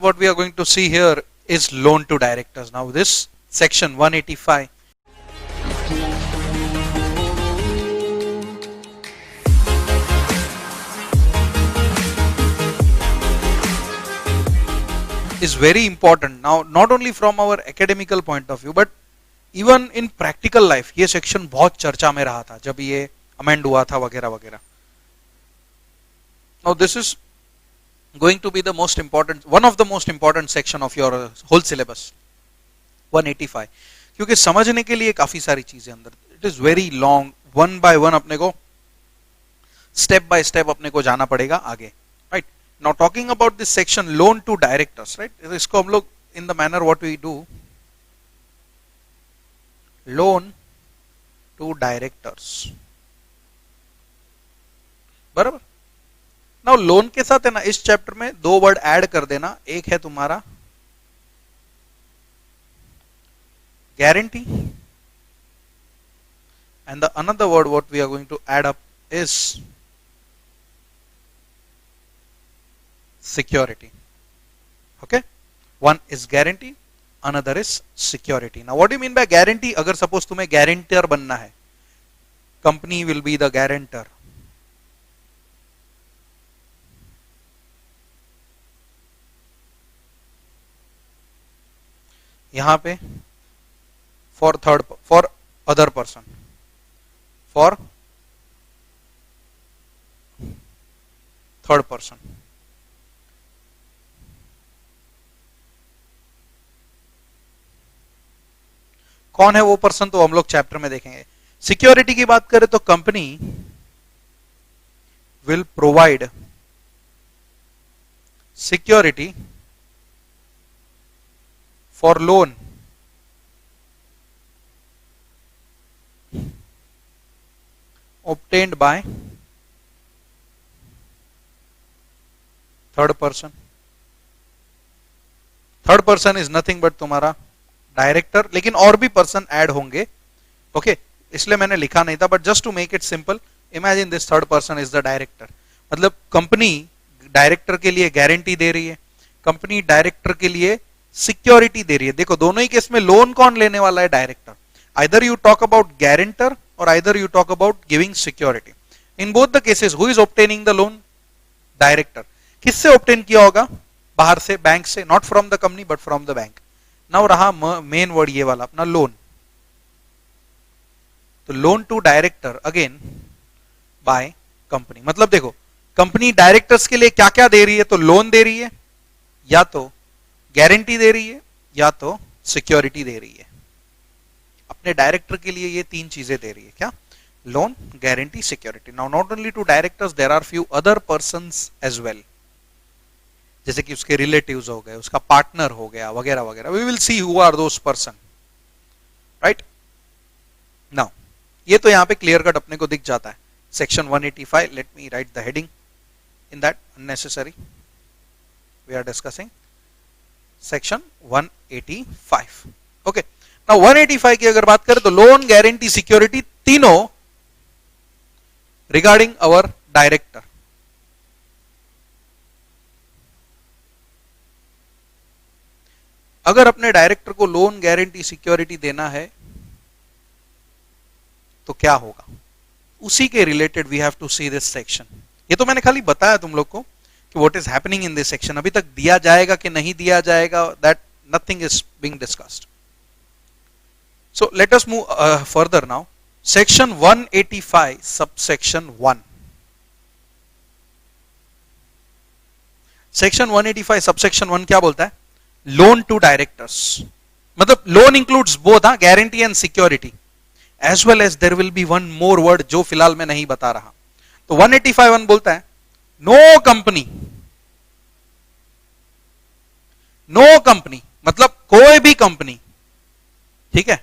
What we are going to see here is loan to directors. Now this section 185 is very important. Now not only from our academical point of view but even in practical life ये section बहुत चर्चा में रहा था जब ये amend हुआ था वगैरह वगैरह. Now this is going to be the most important, one of the most important section of your whole syllabus 185, क्योंकि समझने के लिए काफी सारी चीजें अंदर. It is very long, one by one अपने को step by step अपने को जाना पड़ेगा आगे. Right? Now talking about this section loan to directors, right? इसको हम लोग in the manner what we do, loan to directors, बराबर. नाउ लोन के साथ है ना इस चैप्टर में दो वर्ड ऐड कर देना. एक है तुम्हारा guarantee and the another word what we are going to add up is security. Okay, one is guarantee, another is security. Now what do you mean by guarantee? अगर suppose तुम्हें guarantor बनना है, company will be the guarantor. यहां पे for other person, for third person. कौन है वो person तो हम लोग चैप्टर में देखेंगे. सिक्योरिटी की बात करें तो company will provide security for loan obtained by third person. Third person is nothing but तुम्हारा डायरेक्टर, लेकिन और भी पर्सन ऐड होंगे. ओके, इसलिए मैंने लिखा नहीं था, but just to make it simple imagine this third person is the director. मतलब कंपनी डायरेक्टर के लिए गारंटी दे रही है, कंपनी डायरेक्टर के लिए सिक्योरिटी दे रही है. देखो दोनों ही केस में लोन कौन लेने वाला है? Director. Either you talk about guarantor और either you talk about giving security. In both the cases who is obtaining the loan? Director. किससे ऑब्टेन किया होगा? बाहर से, बैंक से, not from the company but from the bank. Now रहा main word ये वाला अपना लोन. तो loan to director again by company. मतलब देखो कंपनी डायरेक्टर्स के लिए क्या क्या दे रही है? तो लोन दे रही है, या तो गारंटी दे रही है, या तो सिक्योरिटी दे रही है. अपने डायरेक्टर के लिए ये तीन चीजें दे रही है. क्या? Loan, guarantee, security. Now not only to directors, there are few other persons as well, जैसे कि उसके रिलेटिव्स हो गए, उसका पार्टनर हो गया, वगैरह वगैरह. We will see who are those person. Right? Now ये तो यहां पे क्लियर कट अपने को दिख जाता है. Section 185, let me write the heading in that. Unnecessary we are discussing section 185. Okay, now 185 की अगर बात करें तो लोन, गारंटी, सिक्योरिटी तीनों रिगार्डिंग अवर डायरेक्टर. अगर अपने डायरेक्टर को लोन, गारंटी, सिक्योरिटी देना है तो क्या होगा, उसी के related we have to see this section. ये तो मैंने खाली बताया तुम लोग को कि what is happening in this section. अभी तक दिया जाएगा कि नहीं दिया जाएगा, that nothing is being discussed. So let us move further now. Section 185 subsection 1. Section 185 subsection 1 क्या बोलता है? Loan to directors. मतलब loan includes both, guarantee and security, as well as there will be one more word जो फिलहाल मैं नहीं बता रहा. तो 185 बोलता है नो कंपनी. नो कंपनी मतलब कोई भी कंपनी, ठीक है,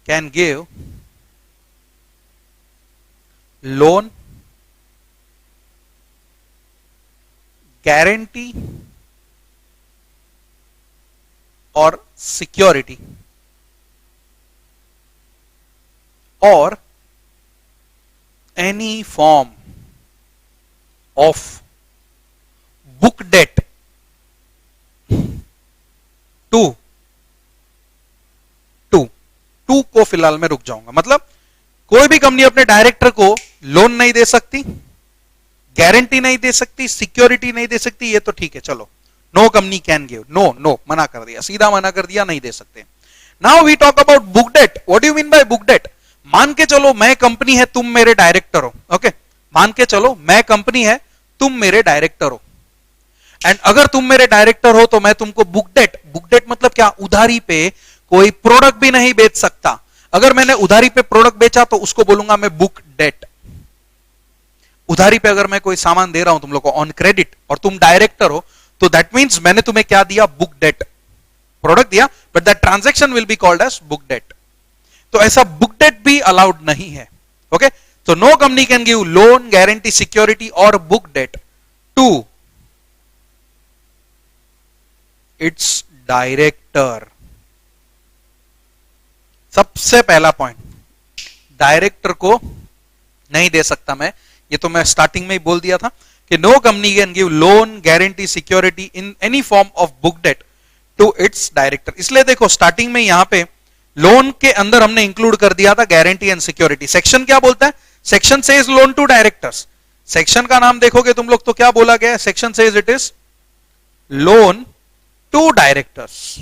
कैन गिव लोन, गारंटी और सिक्योरिटी और any form of book debt फिलहाल मैं रुक जाऊंगा। मतलब कोई भी कंपनी अपने डायरेक्टर को लोन नहीं दे सकती, गारंटी नहीं दे सकती, सिक्योरिटी नहीं दे सकती, ये तो ठीक है, चलो no company can give, no no मना कर दिया, सीधा मना कर दिया, नहीं दे सकते। Now we talk about book debt. What do you mean by book debt? मान के चलो मैं कंपनी है, तुम मेरे डायरेक्टर हो, ओके, मान के चलो मैं कंपनी है, तुम मेरे डायरेक्टर हो, एंड अगर तुम मेरे डायरेक्टर हो तो मैं तुमको बुक डेट मतलब क्या, उधारी पे कोई प्रोडक्ट भी नहीं बेच सकता। अगर मैंने उधारी पे प्रोडक्ट बेचा तो उसको बोलूंगा मैं बुक डेट। उधारी पे अगर मैं कोई सामान दे रहा हूं तुम लोग को ऑन क्रेडिट और तुम डायरेक्टर हो, तो दैट मींस मैंने तुम्हें क्या दिया, बुक डेट, प्रोडक्ट दिया, but that transaction will be called as book debt. तो ऐसा बुक डेट भी अलाउड नहीं है, ओके। तो no company can give loan, guarantee, security और book debt to its director. सबसे पहला पॉइंट, डायरेक्टर को नहीं दे सकता मैं, ये तो मैं स्टार्टिंग में ही बोल दिया था कि no company can give loan, guarantee, security in any form of book debt to its director. इसलिए देखो स्टार्टिंग में यहां पे लोन के अंदर हमने इंक्लूड कर दिया था गारंटी एंड सिक्योरिटी। सेक्शन क्या बोलता है? Section says loan to directors. Section का नाम देखोगे तुम लोग तो क्या बोला गया है? Section says it is loan to directors,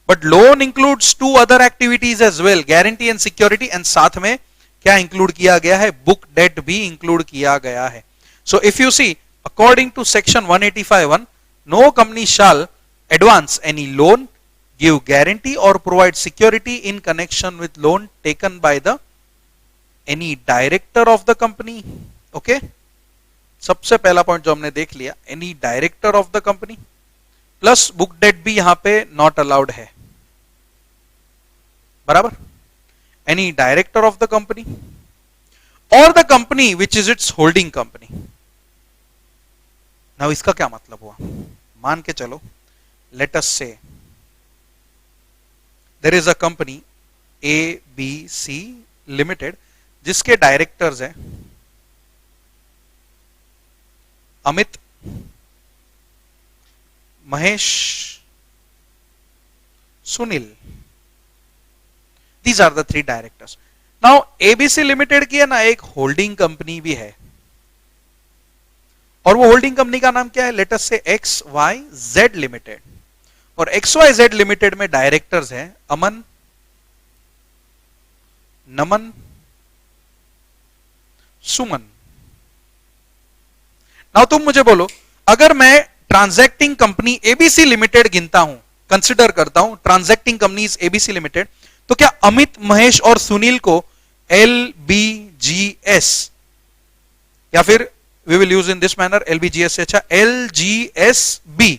but loan includes to other activities as well, guarantee and security, and साथ में क्या इंक्लूड किया गया है? बुक डेट भी इंक्लूड किया गया है। So if you see according to section 185(1), no company shall advance any loan, give guarantee और provide security in connection with loan taken by the any director of the company. Okay, सबसे पहला पॉइंट जो हमने देख लिया, any director of the company, plus book debt भी यहां पे नॉट अलाउड है, बराबर। Any director of the company और the company which is its holding company. Now इसका क्या मतलब हुआ? मान के चलो, let us say there is a company ABC limited जिसके डायरेक्टर्स हैं Amit, Mahesh, Sunil. These are the three directors. Now ABC limited की है ना एक होल्डिंग कंपनी भी है, और वो होल्डिंग कंपनी का नाम क्या है? लेट अस से XYZ लिमिटेड। और XYZ लिमिटेड में डायरेक्टर्स हैं अमन, नमन, सुमन। नाउ तुम मुझे बोलो, अगर मैं ट्रांजैक्टिंग कंपनी ABC लिमिटेड गिनता हूं, कंसिडर करता हूं ट्रांजैक्टिंग कंपनीज ABC लिमिटेड, तो क्या अमित, महेश और सुनील को LBGS, या फिर we will use in this manner LBGS से अच्छा LGSB,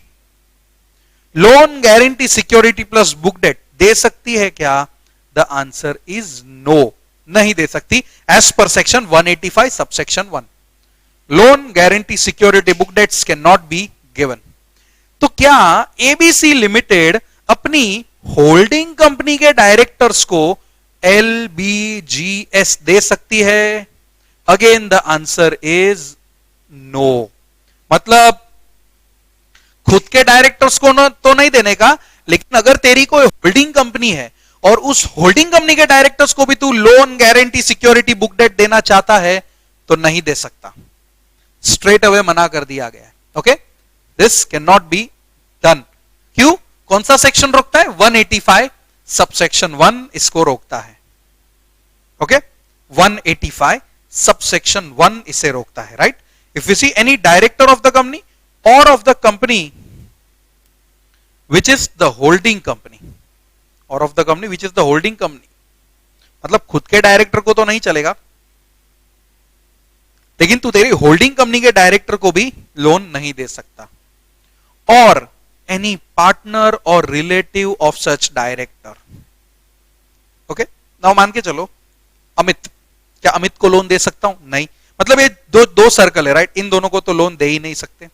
loan, guarantee, security plus book debt दे सकती है क्या? द आंसर इज नो, नहीं दे सकती। As per section 185 subsection 1, loan, guarantee, security, book debts can not be given. तो क्या ABC लिमिटेड अपनी होल्डिंग कंपनी के डायरेक्टर्स को LBGS दे सकती है? Again the answer is no. मतलब खुद के डायरेक्टर्स को तो नहीं देने का, लेकिन अगर तेरी कोई होल्डिंग कंपनी है और उस होल्डिंग कंपनी के डायरेक्टर्स को भी तू loan, guarantee, security, book debt देना चाहता है तो नहीं दे सकता, स्ट्रेट अवे मना कर दिया गया है। Okay, this can not be done. क्यों? कौन सा सेक्शन रोकता है? 185 सबसेक्शन 1 इसको रोकता है। ओके, 185 सबसेक्शन 1 इसे रोकता है, right. If you see any director of the company और of the company which is the holding company, और of the company which is the holding company, मतलब खुद के डायरेक्टर को तो नहीं चलेगा, लेकिन तू तेरी होल्डिंग कंपनी के डायरेक्टर को भी लोन नहीं दे सकता, और एनी पार्टनर और relative of such director. Okay, now मान के चलो अमित, क्या अमित को लोन दे सकता हूं? नहीं। मतलब ये दो सर्कल है, राइट। इन दोनों को तो लोन दे ही नहीं सकते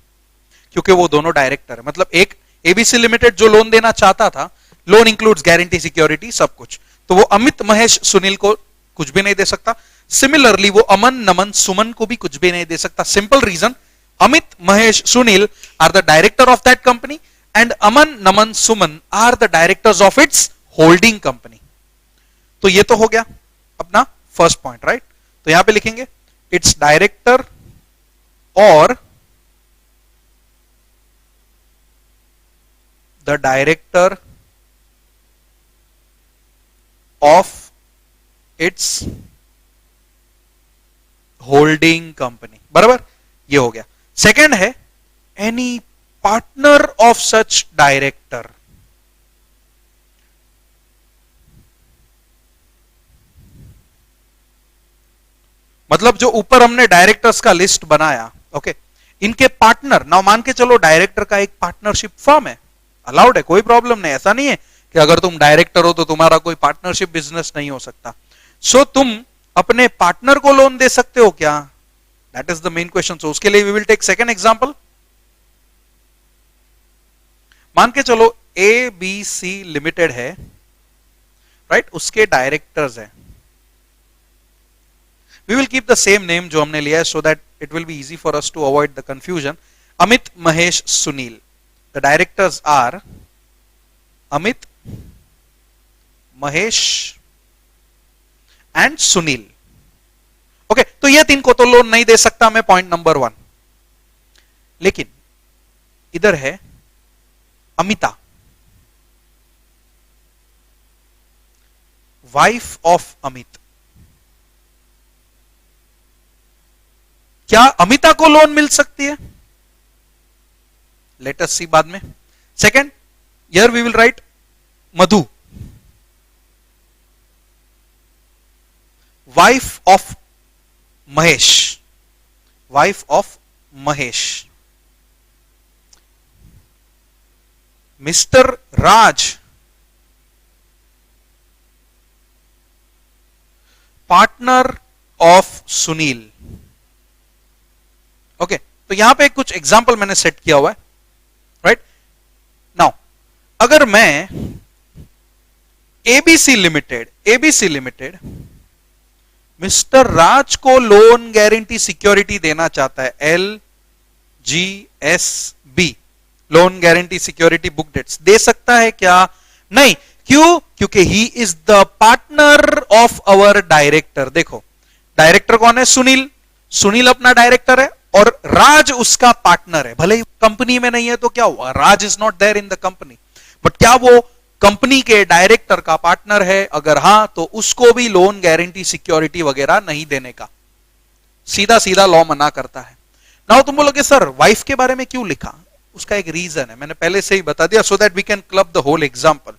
क्योंकि वो दोनों डायरेक्टर है। मतलब एक ABC लिमिटेड जो लोन देना चाहता था, लोन इंक्लूड्स गारंटी, सिक्योरिटी, सब कुछ, तो वो अमित, महेश, सुनील को कुछ भी नहीं दे सकता। सिमिलरली वो अमन, नमन, सुमन को भी कुछ भी नहीं दे सकता। Simple reason, Amit, Mahesh, Sunil are the director of that company and Aman, Naman, Suman are the directors of its holding company. तो ये तो हो गया अपना फर्स्ट पॉइंट, राइट? तो यहां पे लिखेंगे इट्स डायरेक्टर और the director of its holding company, बराबर? ये हो गया। सेकंड है any partner of such director. मतलब जो ऊपर हमने डायरेक्टर्स का लिस्ट बनाया, ओके, इनके पार्टनर, ना मान के चलो डायरेक्टर का एक पार्टनरशिप फर्म है, अलाउड है, कोई प्रॉब्लम नहीं, ऐसा नहीं है कि अगर तुम डायरेक्टर हो तो तुम्हारा कोई पार्टनरशिप बिजनेस नहीं हो सकता। सो तुम अपने पार्टनर को लोन दे सकते हो क्या? That is the main question. So उसके लिए we will take second example. मान के चलो ए बी सी लिमिटेड है, राइट? उसके डायरेक्टर्स हैं। We will keep the same name जो हमने लिया है so that it will be easy for us to avoid the confusion. Amit, Mahesh, Sunil. The directors are Amit, Mahesh and Sunil. Okay, तो ये तीन को तो लोन नहीं दे सकता मैं, पॉइंट नंबर 1। लेकिन इधर है अमिता, वाइफ ऑफ अमित। क्या अमिता को लोन मिल सकती है? लेट अस सी बाद में। Second, here we will write Madhu, wife of Mahesh, wife of Mahesh. Mister Raj, partner of Sunil. Okay, तो यहां पे कुछ एग्जाम्पल मैंने सेट किया हुआ है, राइट? नाउ अगर मैं एबीसी लिमिटेड मिस्टर राज को लोन गारंटी सिक्योरिटी देना चाहता है, LGSB, loan guarantee security book debts, दे सकता है क्या? नहीं। क्यों? क्योंकि he is the partner of our director. देखो डायरेक्टर कौन है? सुनील। सुनील अपना डायरेक्टर है और राज उसका पार्टनर है। भले ही कंपनी में नहीं है तो क्या हुआ, Raj is not there in the company, but क्या वो कंपनी के डायरेक्टर का पार्टनर है? अगर हां तो उसको भी लोन गारंटी सिक्योरिटी वगैरह नहीं देने का सीधा सीधा लॉ मना करता है। नाउ तुम बोलोगे सर वाइफ के बारे में क्यों लिखा? उसका एक रीजन है, मैंने पहले से ही बता दिया, so that we can club the whole example.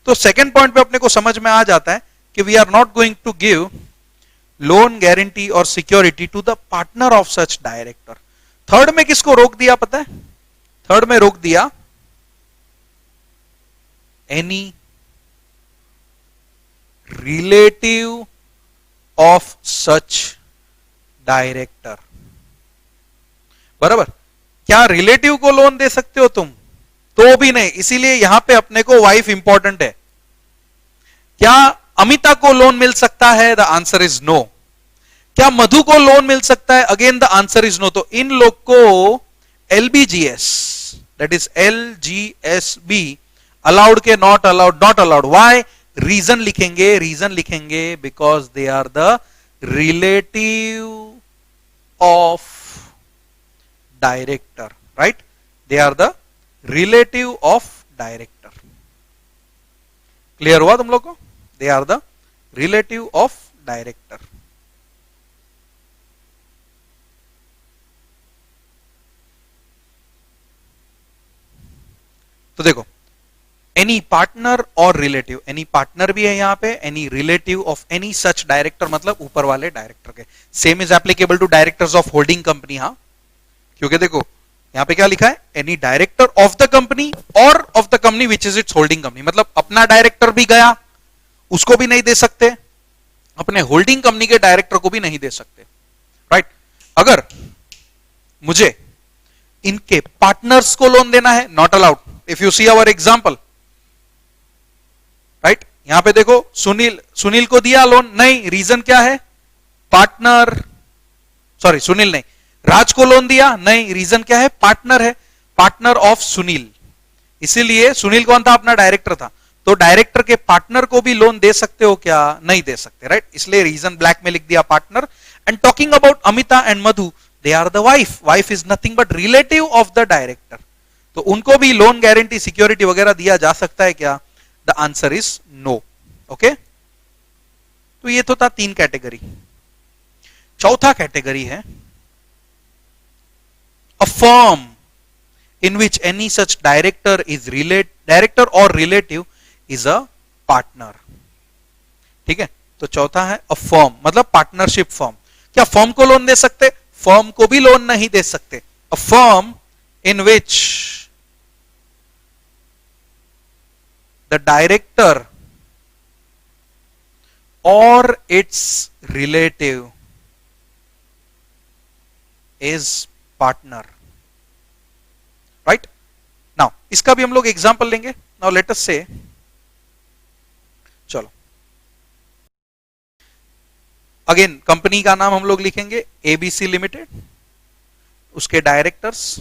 तो सेकंड पॉइंट पे अपने को समझ में आ जाता है कि we are not going to give loan guarantee और security to the partner of such director. Third में किसको रोक दिया पता है? थर्ड में रोक दिया any relative of such director. बराबर? क्या रिलेटिव को लोन दे सकते हो तुम? तो भी नहीं, इसीलिए यहां पे अपने को वाइफ इंपॉर्टेंट है। क्या अमिता को लोन मिल सकता है? The answer is no. क्या मधु को लोन मिल सकता है? Again the answer is no. तो इन लोग को LBGS, that is LGSB, allowed के not allowed? Not allowed. Why? Reason लिखेंगे because they are the relative of director, right? They are the relative of director. Clear हुआ तुम लोग को? They are the relative of director. तो देखो any partner और relative, any partner भी है यहां पे, any relative of any such director, मतलब ऊपर वाले डायरेक्टर के। Same is applicable to directors of holding company. हां, क्योंकि देखो यहां पे क्या लिखा है? Any director of the company और of the company which is its holding company. मतलब अपना डायरेक्टर भी गया, उसको भी नहीं दे सकते, अपने होल्डिंग कंपनी के डायरेक्टर को भी नहीं दे सकते, राइट? अगर मुझे इनके पार्टनर्स को लोन देना है, not allowed. If you see our example, right? यहां पे देखो सुनील को दिया लोन, नहीं। रीजन क्या है? पार्टनर, सॉरी सुनील नहीं, राज को लोन दिया, नहीं। रीजन क्या है? पार्टनर है, पार्टनर ऑफ सुनील। इसीलिए सुनील कौन था? अपना डायरेक्टर था। तो डायरेक्टर के पार्टनर को भी लोन दे सकते हो क्या? नहीं दे सकते, राइट? इसलिए रीजन ब्लैक में लिख दिया partner. And talking about Amita and Madhu, they are the wife. Wife is nothing but relative of the director. तो उनको भी लोन गारंटी सिक्योरिटी वगैरह दिया जा सकता है क्या? The answer is no. Okay, तो ये तो था 3 कैटेगरी. चौथा कैटेगरी है a firm in which any such director or relative is a partner. ठीक है, तो चौथा है अ फर्म, मतलब पार्टनरशिप फर्म. क्या फर्म को लोन दे सकते? फर्म को भी लोन नहीं दे सकते. A firm in which the director और its relative is partner. Right, now इसका भी हम लोग एग्जांपल लेंगे. नाउ लेट अस से, चलो अगेन कंपनी का नाम हम लोग लिखेंगे एबीसी लिमिटेड. उसके डायरेक्टर्स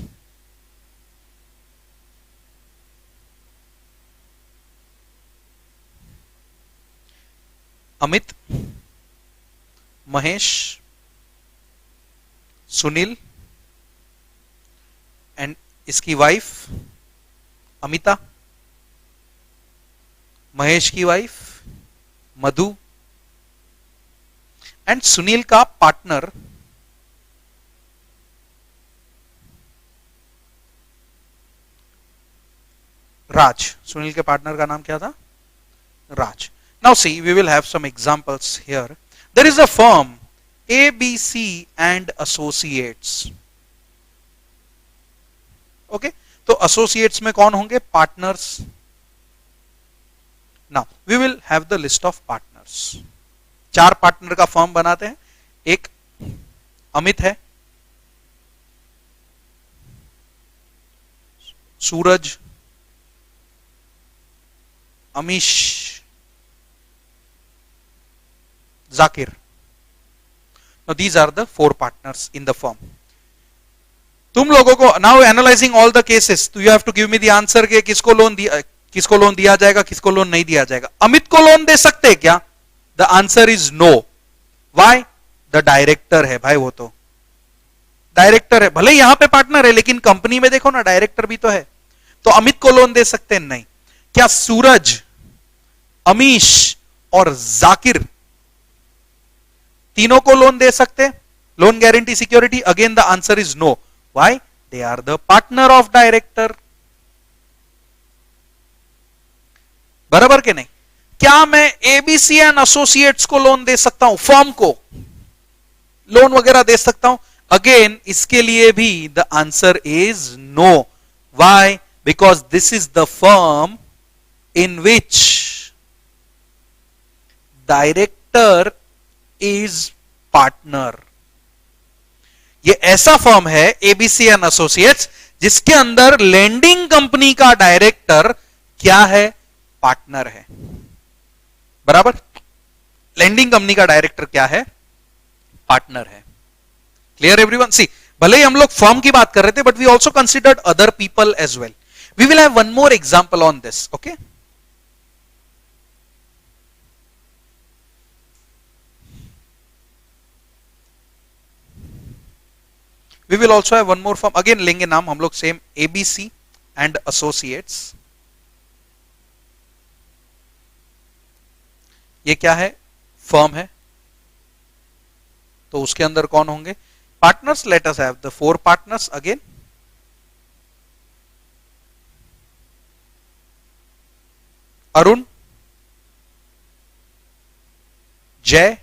अमित, महेश, सुनील एंड इसकी वाइफ अमिता, महेश की वाइफ मधु एंड सुनील का पार्टनर राज. सुनील के पार्टनर का नाम क्या था? Raj. Now see, we will have some examples here. There is a firm ABC and associates. Okay, तो एसोसिएट्स में कौन होंगे? Partners. Now we will have the list of partners. 4 partner का फर्म बनाते हैं. एक अमित है, सूरज, Amish, Zakir. Now these are the 4 partners in the firm. तुम लोगों को now analysing all the cases, तो you have to give me the answer के किसको लोन दिया जाएगा, किसको लोन नहीं दिया जाएगा. अमित को लोन दे सकते हैं क्या? The answer is no. Why? The director है भाई, वो तो डायरेक्टर है. भले यहां पे पार्टनर है लेकिन कंपनी में देखो ना डायरेक्टर भी तो है. तो अमित को लोन दे सकते हैं? नहीं. क्या सूरज, अमीश और जाकिर तीनों को लोन दे सकते? Loan guarantee security? Again the answer is no. Why? They are the partner of director. बराबर के नहीं? क्या मैं एबीसी एंड एसोसिएट्स को लोन दे सकता हूं? फर्म को लोन वगैरह दे सकता हूं? अगेन इसके लिए भी the answer is no. Why? Because this is the firm in which director is partner. ये ऐसा फर्म है एबीसी एंड एसोसिएट्स जिसके अंदर लैंडिंग कंपनी का डायरेक्टर क्या है? पार्टनर है. बराबर, लैंडिंग कंपनी का डायरेक्टर क्या है? पार्टनर है. Clear everyone? सी, भले ही हम लोग फर्म की बात कर रहे थे but we also considered other people as well. We will have one more example on this. Okay, we will also have one more firm. again लेंगे नाम हम लोग सेम एबीसी एंड एसोसिएट्स. ये क्या है? फर्म है. तो उसके अंदर कौन होंगे? Partners. Let us have the 4 partners. Again Arun, Jay,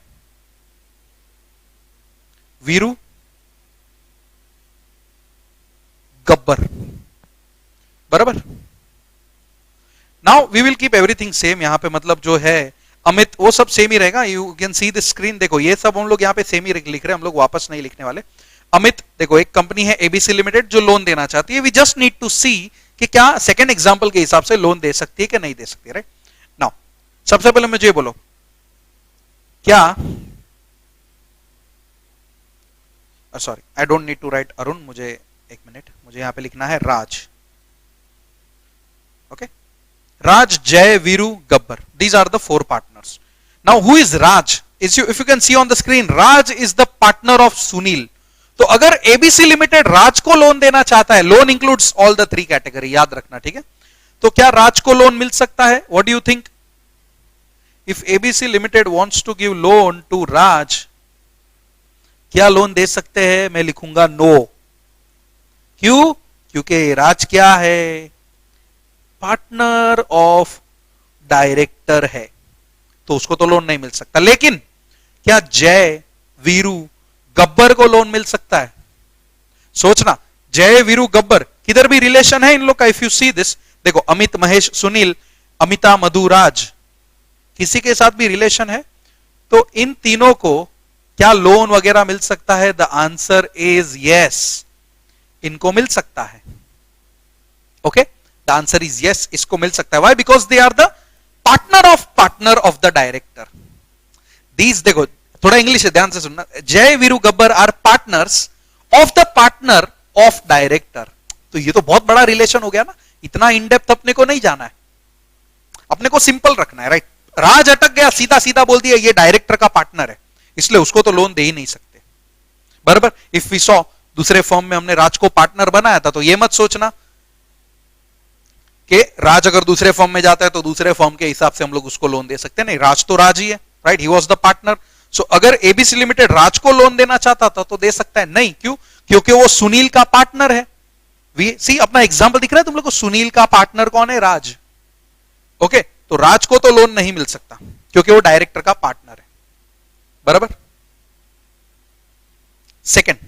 Veeru, Gabbar. बराबर. Now we will keep everything same. यहां पे मतलब जो है अमित वो सब सेम ही रहेगा. You can see the screen. देखो ये सब हम लोग यहां पे सेम ही लिख रहे हैं, हम लोग वापस नहीं लिखने वाले. अमित, देखो एक कंपनी है एबीसी लिमिटेड जो लोन देना चाहती है. वी जस्ट नीड टू सी कि क्या सेकंड एग्जांपल के हिसाब से लोन दे सकती है कि नहीं दे सकती. राइट. नाउ सबसे पहले मुझे बोलो, क्या sorry I don't need to write Arun. मुझे एक मिनट, मुझे यहां पे लिखना है Raj. Okay, Raj, Jay, Viru, Gabbar. These are the four partners. Now, who is Raj? If you can see on the screen, Raj is the partner of Sunil. तो अगर ABC limited राज को लोन देना चाहता है, loan includes all the three category, याद रखना, ठीक है? तो क्या राज को लोन मिल सकता है? What do you think? If ABC limited wants to give loan to Raj, क्या लोन दे सकते हैं? मैं लिखूंगा नो। क्यों? क्योंकि राज क्या है? पार्टनर ऑफ डायरेक्टर है, तो उसको तो लोन नहीं मिल सकता। लेकिन क्या जय, वीरू, गब्बर को लोन मिल सकता है? सोचना, जय, वीरू, गब्बर किधर भी रिलेशन है इन लोग का। इफ यू सी दिस, देखो अमित, महेश, सुनील, अमिता, मधु, राज, किसी के साथ भी रिलेशन है, तो इन तीनों को क्या लोन वगैरह मिल सकता है? द आंसर इज यस, इनको मिल सकता है। Okay, the answer is yes, इसको मिल सकता है। Why? Because they are the partner of the director. These, देखो थोड़ा इंग्लिश है, ध्यान से सुनना। Jay, Veeru, Gabbar are partners of the partner of director. तो ये तो बहुत बड़ा रिलेशन हो गया ना, इतना इन डेप्थ अपने को नहीं जाना है, अपने को सिंपल रखना है, राइट? राज अटक गया, सीधा सीधा बोल दिया ये डायरेक्टर का पार्टनर है, इसलिए उसको तो लोन दे ही नहीं सकते, बराबर। इफ वी सॉ दूसरे फॉर्म में हमने राज को पार्टनर बनाया था, तो ये मत सोचना कि राज अगर दूसरे फॉर्म में जाता है तो दूसरे फॉर्म के हिसाब से हम लोग उसको लोन दे सकते हैं। नहीं, राज तो राज ही है, right? He was the partner. So अगर एबीसी लिमिटेड राज को लोन देना चाहता था तो दे सकता है। नहीं, क्यों? क्योंकि वो सुनील का पार्टनर है। सी, अपना एग्जाम्पल दिख रहा है तुम लोग को? सुनील का पार्टनर कौन है? राज। ओके, तो राज को तो लोन नहीं मिल सकता क्योंकि वो डायरेक्टर का पार्टनर है, बराबर। सेकंड,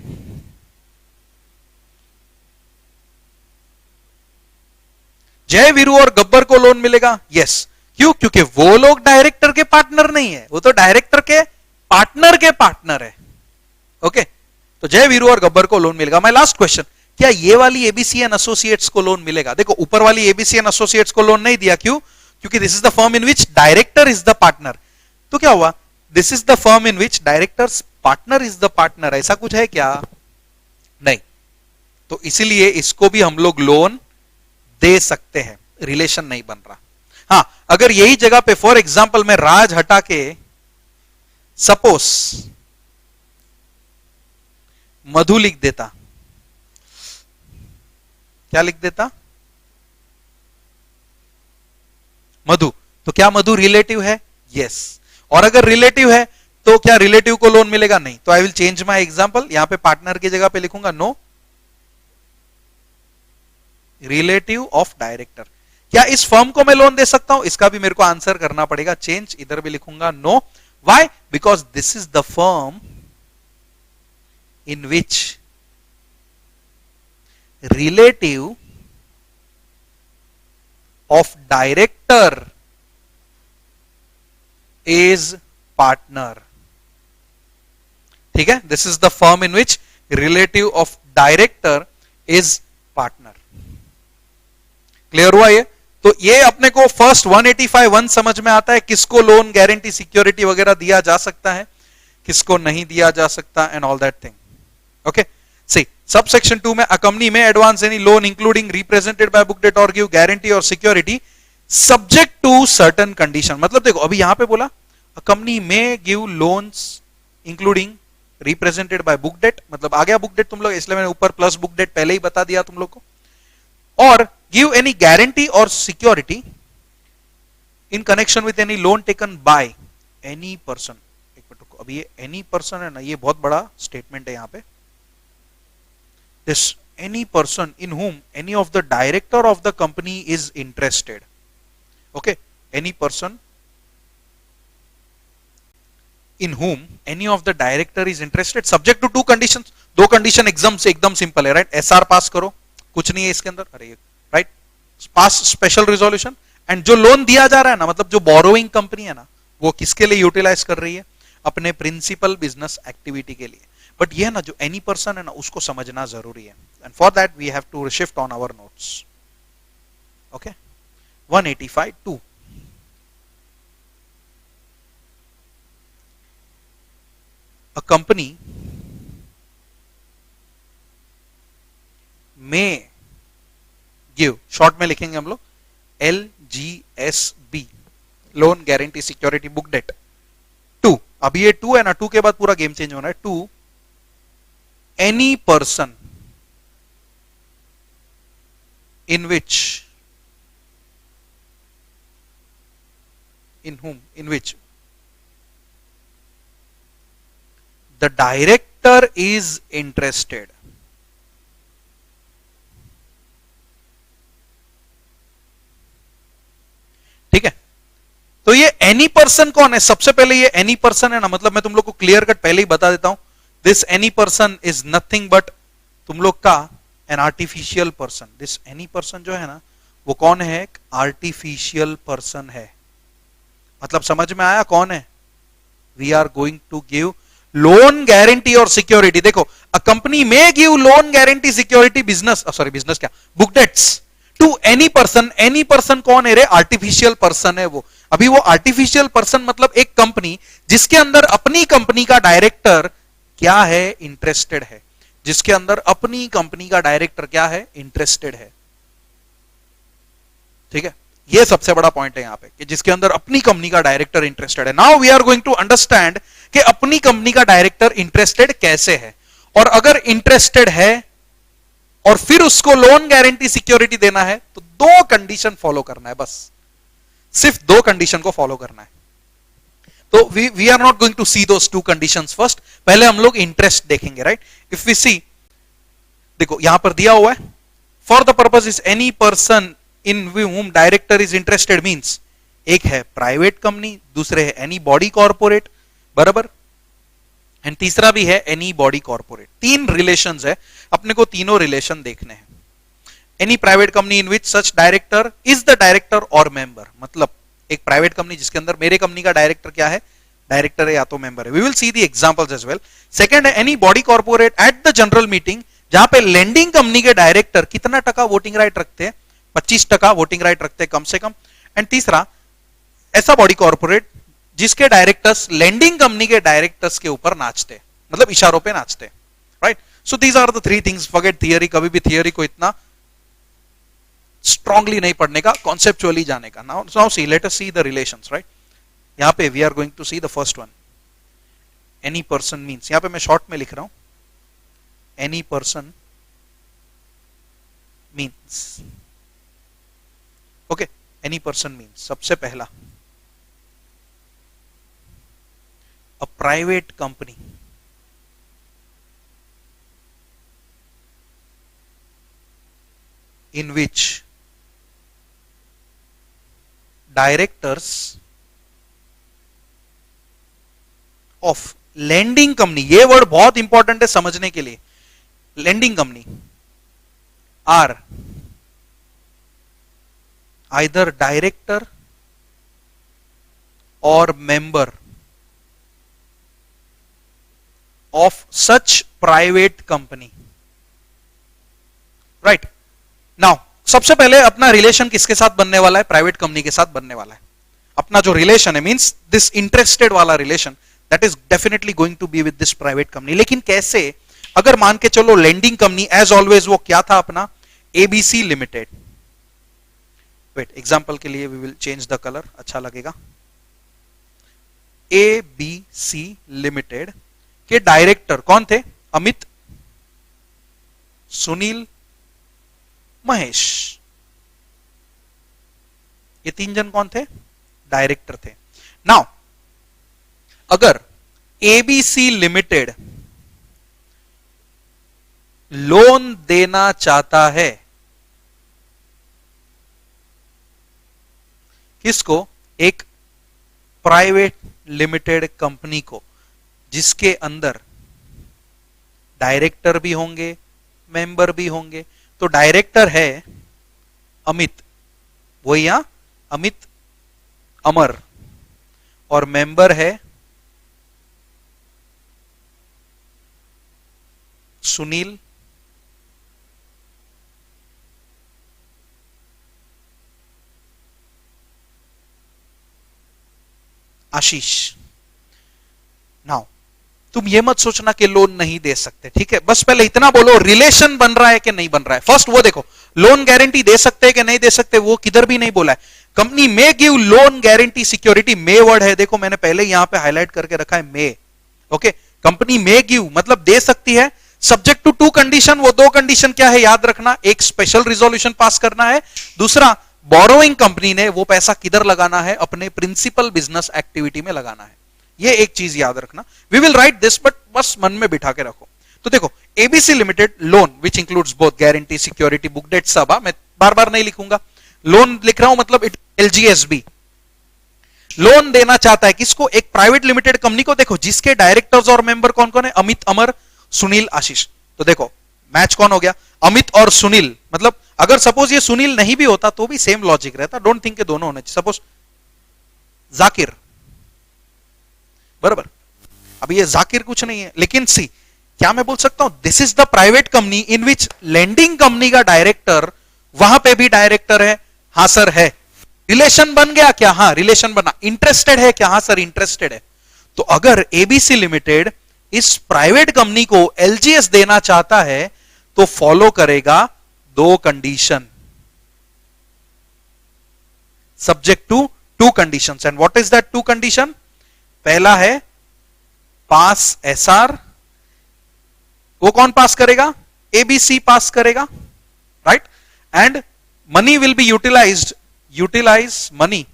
जय, वीरू और गब्बर को लोन मिलेगा? यस। क्यों? क्योंकि वो लोग डायरेक्टर के पार्टनर नहीं है, वो तो डायरेक्टर के पार्टनर है। ओके, तो जय, वीरू और गब्बर को लोन मिलेगा। माय लास्ट क्वेश्चन, क्या ये वाली एबीसी एंड एसोसिएट्स को लोन मिलेगा? देखो ऊपर वाली एबीसी एंड एसोसिएट्स को लोन नहीं दिया, क्यों? क्योंकि this is the firm in which director is the partner. तो क्या हुआ? This is the firm in which directors partner is the partner. ऐसा कुछ है क्या? नहीं, तो इसीलिए इसको भी हम लोग लोन दे सकते हैं, रिलेशन नहीं बन रहा। हां, अगर यही जगह पे फॉर एग्जांपल मैं राज हटा के सपोज मधु लिख देता, क्या लिख देता? मधु, तो क्या मधु रिलेटिव है? यस। और अगर रिलेटिव है तो क्या रिलेटिव को लोन मिलेगा? नहीं। तो I will change my example, यहां पे पार्टनर की जगह पे लिखूंगा नो, रिलेटिव ऑफ डायरेक्टर। क्या इस फर्म को मैं लोन दे सकता हूं? इसका भी मेरे को आंसर करना पड़ेगा, चेंज, इधर भी लिखूंगा no. Why? Because this is the firm in which relative of director is partner. ठीक है, this is the firm in which relative of director is partner. Clear हुआ ये? तो ये अपने को फर्स्ट 185(1) समझ में आता है, किसको लोन, गारंटी, सिक्योरिटी वगैरह दिया जा सकता है, किसको नहीं दिया जा सकता, and all that thing. Okay, see sub section 2 में a company may advance any loan including represented by book debt or give guarantee और security subject to certain condition. मतलब देखो अभी यहां पे बोला अ कंपनी में give loans including represented by book debt, मतलब आ गया बुक डेट तुम लोग, इसलिए मैंने ऊपर प्लस बुक डेट पहले ही बता दिया तुम लोग को, और give any guarantee or security in connection with any loan taken by any person। एक मिनट रुको, अभी ये any person है ना, ये बहुत बड़ा स्टेटमेंट है यहाँ पे। this any person in whom any of the director of the company is interested। okay, any person in whom any of the director is interested subject to 2 conditions। 2 condition एकदम simple है, right? SR pass करो, कुछ नहीं है इसके अंदर, अरे right, pass special resolution, and जो लोन दिया जा रहा है ना, मतलब जो बोरोइंग कंपनी है ना, वो किसके लिए यूटिलाइज कर रही है? अपने प्रिंसिपल बिजनेस एक्टिविटी के लिए। बट ये ना जो एनी पर्सन है ना, उसको समझना जरूरी है, and for that we have to shift on our notes. Okay, 185(2) a company may give, short में लिखेंगे हम लोग, LGSB, loan guarantee security book debt. To, अभी ये टू है ना, टू के बाद पूरा गेम चेंज होना है। To any person in which, in whom, in which the director is interested। ठीक है, तो ये एनी पर्सन कौन है? सबसे पहले ये एनी पर्सन है ना, मतलब मैं तुम लोग को क्लियर कट पहले ही बता देता हूं, this any person is nothing but तुम लोग का an artificial person. This any person जो है ना, वो कौन है? एक आर्टिफिशियल पर्सन है। मतलब समझ में आया कौन है? We are going to give loan guarantee और सिक्योरिटी। देखो, अ कंपनी में give loan guarantee security business, sorry business क्या, book debts to any person. Any person कौन है रे? आर्टिफिशियल पर्सन है वो। अभी वो आर्टिफिशियल पर्सन मतलब एक कंपनी जिसके अंदर अपनी कंपनी का डायरेक्टर क्या है? इंटरेस्टेड है। जिसके अंदर अपनी कंपनी का डायरेक्टर क्या है? इंटरेस्टेड है। ठीक है, ये सबसे बड़ा पॉइंट है यहां पे कि जिसके अंदर अपनी कंपनी का डायरेक्टर इंटरेस्टेड है। Now we are going to understand कि अपनी कंपनी का डायरेक्टर इंटरेस्टेड कैसे है, और अगर इंटरेस्टेड है और फिर उसको लोन गारंटी सिक्योरिटी देना है तो दो कंडीशन फॉलो करना है, बस सिर्फ दो कंडीशन को फॉलो करना है। तो we are not going to see those two conditions first, पहले हम लोग इंटरेस्ट देखेंगे, राइट। इफ वी सी, देखो यहां पर दिया हुआ है, for the purpose is any person in whom director is interested, means एक है प्राइवेट कंपनी, दूसरे है एनी बॉडी कॉर्पोरेट, बराबर, एंड तीसरा भी है एनी बॉडी कॉर्पोरेट। तीन रिलेशंस है, अपने को तीनों रिलेशन देखने हैं। Any private company in which such director is the director और मेंबर, मतलब एक प्राइवेट कंपनी जिसके अंदर मेरे कंपनी का डायरेक्टर क्या है? डायरेक्टर है या तो मेंबर है। We will see the examples as well. Second है any body corporate at the general meeting, जहां पे लेंडिंग कंपनी के डायरेक्टर कितना टका वोटिंग राइट रखते हैं? 25% वोटिंग राइट रखते हैं कम से कम। एंड तीसरा ऐसा बॉडी कॉर्पोरेट जिसके डायरेक्टर्स लेंडिंग कंपनी के डायरेक्टर्स के ऊपर नाचते, मतलब इशारों पे नाचते, right. So these are the three things. Forget theory, कभी भी थियरी को इतना स्ट्रांगली नहीं पढ़ने का, कॉन्सेप्चुअली जाने का। Now see, let us see the relations, right. यहां पे we are going to see the first one, any person means, यहां पे मैं शॉर्ट में लिख रहा हूं, any person means, okay, any person means सबसे पहला a private company in which directors of lending company, ये वर्ड बहुत इंपॉर्टेंट है समझने के लिए, lending company are either director or member of such private company, right। now सबसे पहले अपना रिलेशन किसके साथ बनने वाला है? प्राइवेट कंपनी के साथ बनने वाला है। अपना जो रिलेशन है, मींस दिस इंटरेस्टेड वाला relation, that is definitely going to be with this private company. लेकिन कैसे? अगर मान के चलो लेंडिंग कंपनी एज ऑलवेज वो क्या था अपना? ABC limited. वेट, एग्जांपल के लिए we will change the colour, अच्छा लगेगा। एबीसी लिमिटेड के डायरेक्टर कौन थे? अमित, सुनील, महेश। ये तीन जन कौन थे? डायरेक्टर थे। नाउ अगर एबीसी लिमिटेड लोन देना चाहता है, किसको? एक प्राइवेट लिमिटेड कंपनी को, जिसके अंदर डायरेक्टर भी होंगे, मेंबर भी होंगे। तो डायरेक्टर है अमित, वही यहां अमित अमर, और मेंबर है सुनील, आशीष। नाउ तुम ये मत सोचना कि लोन नहीं दे सकते, ठीक है, बस पहले इतना बोलो रिलेशन बन रहा है कि नहीं बन रहा है। फर्स्ट वो देखो, लोन गारंटी दे सकते हैं कि नहीं दे सकते, वो किधर भी नहीं बोला है। Company may give loan guarantee security, may word है, देखो मैंने पहले यहां पे हाईलाइट करके रखा है मे। ओके, कंपनी मे गिव मतलब दे सकती है, सब्जेक्ट टू टू कंडीशन। वो दो कंडीशन क्या है याद रखना, एक स्पेशल रिजोल्यूशन पास करना है, दूसरा बोरोइंग कंपनी ने वो पैसा किधर लगाना है, अपने प्रिंसिपल बिजनेस एक्टिविटी में लगाना है। ये एक चीज याद रखना, we will write this but बस मन में बिठा के रखो। तो देखो ABC limited loan which includes both guarantee security book debt सब, मैं बार बार नहीं लिखूंगा, लोन लिख रहा हूं मतलब इट एलजीएसबी लोन देना चाहता है किसको, एक प्राइवेट लिमिटेड कंपनी को। देखो जिसके डायरेक्टर्स और मेंबर कौन कौन है, अमित, अमर, सुनील, आशीष। तो देखो मैच कौन हो गया, अमित और सुनील। मतलब अगर सपोज ये सुनील नहीं भी होता तो भी सेम लॉजिक रहता, डोंट थिंक के दोनों होने चाहिए। सपोज जाकिर, बराबर, अब ये जाकिर कुछ नहीं है, लेकिन सी क्या मैं बोल सकता हूं, this is the private company in which landing company का डायरेक्टर वहां पे भी डायरेक्टर है। हां सर है। रिलेशन बन गया क्या, हाँ रिलेशन बना। इंटरेस्टेड है क्या, हाँ सर इंटरेस्टेड है। तो अगर एबीसी लिमिटेड इस प्राइवेट कंपनी को एलजीएस देना चाहता है तो फॉलो करेगा दो condition, subject to two conditions. And what is that two condition, पहला है पास एसआर, वो कौन पास करेगा, एबीसी पास करेगा, right. And money will be utilised, utilise money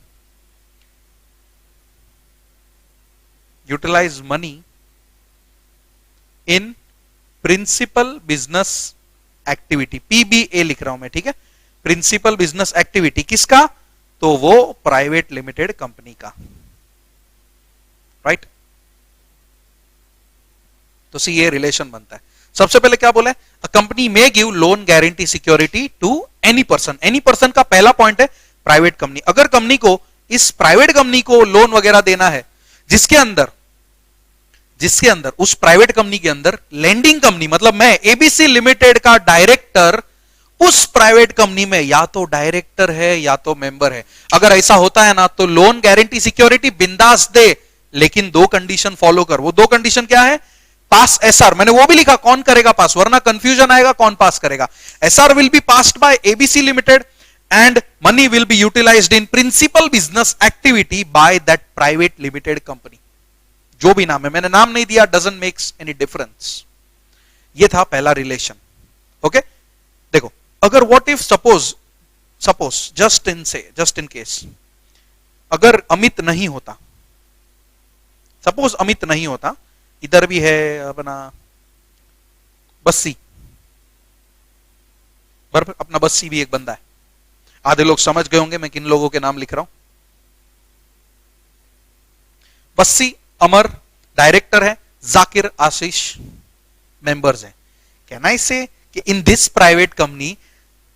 in principal business activity, PBA लिख रहा हूं मैं, ठीक है, प्रिंसिपल बिजनेस एक्टिविटी किसका, तो वो प्राइवेट लिमिटेड कंपनी का, राइट। तो सी ये रिलेशन बनता है। सबसे पहले क्या बोला है, अ कंपनी में give loan guarantee security to any person. Any person का पहला पॉइंट है प्राइवेट कंपनी। अगर कंपनी को, इस प्राइवेट कंपनी को लोन वगैरह देना है जिसके अंदर उस प्राइवेट कंपनी के अंदर लैंडिंग कंपनी मतलब मैं एबीसी लिमिटेड का डायरेक्टर उस प्राइवेट कंपनी में या तो डायरेक्टर है या तो मेंबर है। अगर ऐसा होता है ना तो लोन गारंटी सिक्योरिटी बिंदास दे, लेकिन दो कंडीशन फॉलो कर। वो दो कंडीशन क्या है, पास एसआर, मैंने वो भी लिखा कौन करेगा पास, वरना कंफ्यूजन आएगा कौन पास करेगा। SR will be passed by ABC limited and money will be utilised in principal business activity by that private limited company. जो भी नाम है, मैंने नाम नहीं दिया, डजंट मेक्स एनी डिफरेंस। ये था पहला रिलेशन। ओके, देखो अगर what if suppose just in case अगर अमित नहीं होता, सपोज अमित नहीं होता, इधर भी है अपना बस्सी, अपना बस्सी भी एक बंदा है। आधे लोग समझ गए होंगे मैं किन लोगों के नाम लिख रहा हूं। बस्सी, अमर डायरेक्टर है, जाकिर, आशीष मेंबर्स हैं। कैन आई से कि in this private company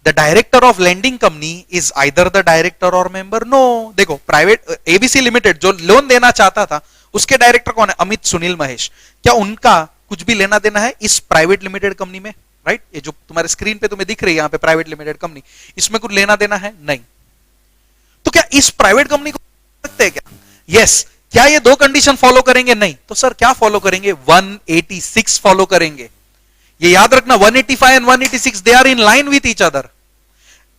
the director of landing company is either the director और मेंबर? नो। देखो प्राइवेट एबीसी लिमिटेड जो लोन देना चाहता था उसके डायरेक्टर कौन है, अमित, सुनील, महेश। क्या उनका कुछ भी लेना देना है इस प्राइवेट लिमिटेड कंपनी में, राइट? ये जो तुम्हारे स्क्रीन पे तुम्हें दिख रही है यहां पे प्राइवेट लिमिटेड कंपनी, इसमें कुछ लेना देना है नहीं। तो क्या इस प्राइवेट कंपनी को सकते हैं क्या? यस। क्या ये दो कंडीशन फॉलो करेंगे? नहीं। तो सर क्या फॉलो करेंगे? 186 फॉलो करेंगे। ये याद रखना, 185 and 186 they are in line with each other.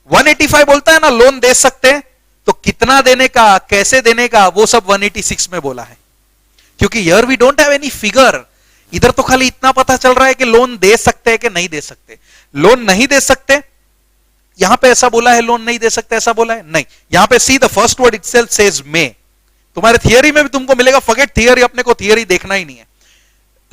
185 बोलता है ना लोन दे सकते हैं, तो कितना देने का, कैसे देने का, वो सब 186 में बोला है। क्योंकि here we don't have any figure, इधर तो खाली इतना पता चल रहा है कि लोन दे सकते हैं कि नहीं दे सकते। लोन नहीं दे सकते, यहां पे ऐसा बोला है, लोन नहीं दे सकते ऐसा बोला है नहीं। यहां पे see the first word itself says may. तुम्हारे थियरी में भी तुमको मिलेगा, फॉरगेट थियरी, अपने को थियरी देखना ही नहीं है।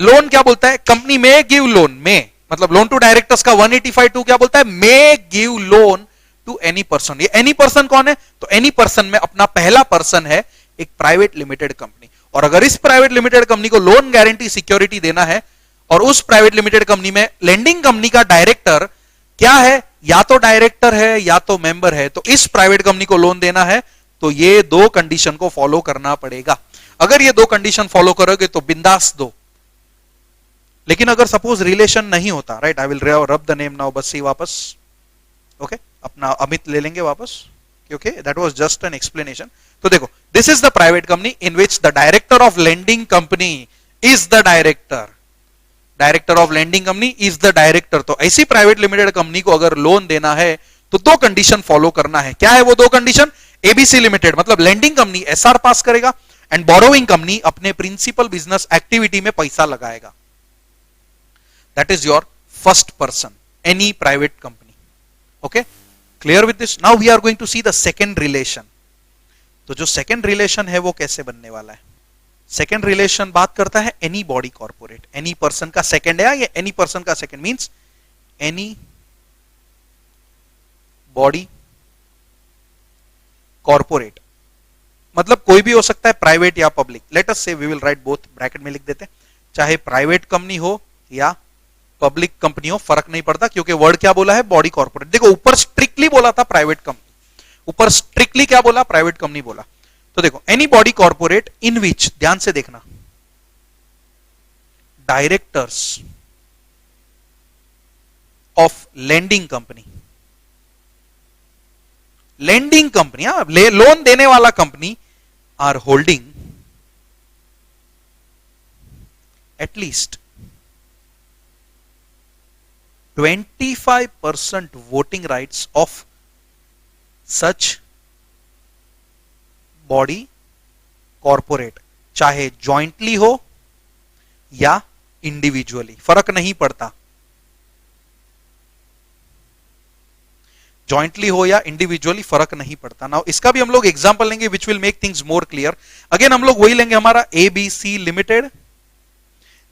लोन क्या बोलता है? कंपनी में गिव लोन, में मतलब लोन टू डायरेक्टर्स का 185 टू क्या बोलता है? May give loan to any person. ये एनी पर्सन कौन है? तो एनी पर्सन में अपना पहला पर्सन है एक प्राइवेट लिमिटेड कंपनी। और अगर इस प्राइवेट लिमिटेड कंपनी को लोन गारंटी सिक्योरिटी देना है और उस प्राइवेट लिमिटेड कंपनी में लेंडिंग कंपनी का डायरेक्टर क्या है? या तो डायरेक्टर है या तो मेंबर है। तो इस प्राइवेट कंपनी को लोन देना है तो ये दो कंडीशन को फॉलो करना पड़ेगा। अगर ये दो कंडीशन फॉलो करोगे तो बिंदास दो। लेकिन अगर सपोज रिलेशन नहीं होता, राइट, आई विल रब द नेम नाउ, बस सी वापस। ओके, अपना अमित ले लेंगे वापस, क्योंकि that was just an explanation. तो देखो, this is the private company in which the director of lending company is the director, director of landing company is the director. तो ऐसी प्राइवेट लिमिटेड कंपनी को अगर लोन देना है तो दो कंडीशन फॉलो करना है। क्या है वो दो कंडीशन? एबीसी लिमिटेड मतलब लैंडिंग कंपनी एसआर पास करेगा एंड बोरोइंग कंपनी अपने प्रिंसिपल बिजनेस एक्टिविटी में पैसा लगाएगा। That is your first person, any private company. Okay, clear with this? Now we are going to see the second relation. तो जो second relation है वो कैसे बनने वाला है? सेकेंड रिलेशन बात करता है any body corporate, any person का सेकेंड है, या एनी पर्सन का second means any body corporate, मतलब कोई भी हो सकता है, प्राइवेट या public. Let us say we will write both, bracket में लिख देते हैं, चाहे प्राइवेट कंपनी हो या पब्लिक कंपनी हो, फर्क नहीं पड़ता, क्योंकि वर्ड क्या बोला है? Body corporate. देखो ऊपर स्ट्रिक्टली बोला था प्राइवेट कंपनी, ऊपर स्ट्रिक्टली क्या बोला? प्राइवेट कंपनी बोला। तो देखो any body corporate in which, ध्यान से देखना, directors of landing company, landing company, loan देने वाला company are holding at least 25% voting rights of such body corporate, चाहे जॉइंटली हो या इंडिविजुअली, फर्क नहीं पड़ता, जॉइंटली हो या इंडिविजुअली फर्क नहीं पड़ता। ना इसका भी हम लोग एग्जांपल लेंगे which will make things more clear. Again हम लोग वही लेंगे, हमारा एबीसी लिमिटेड,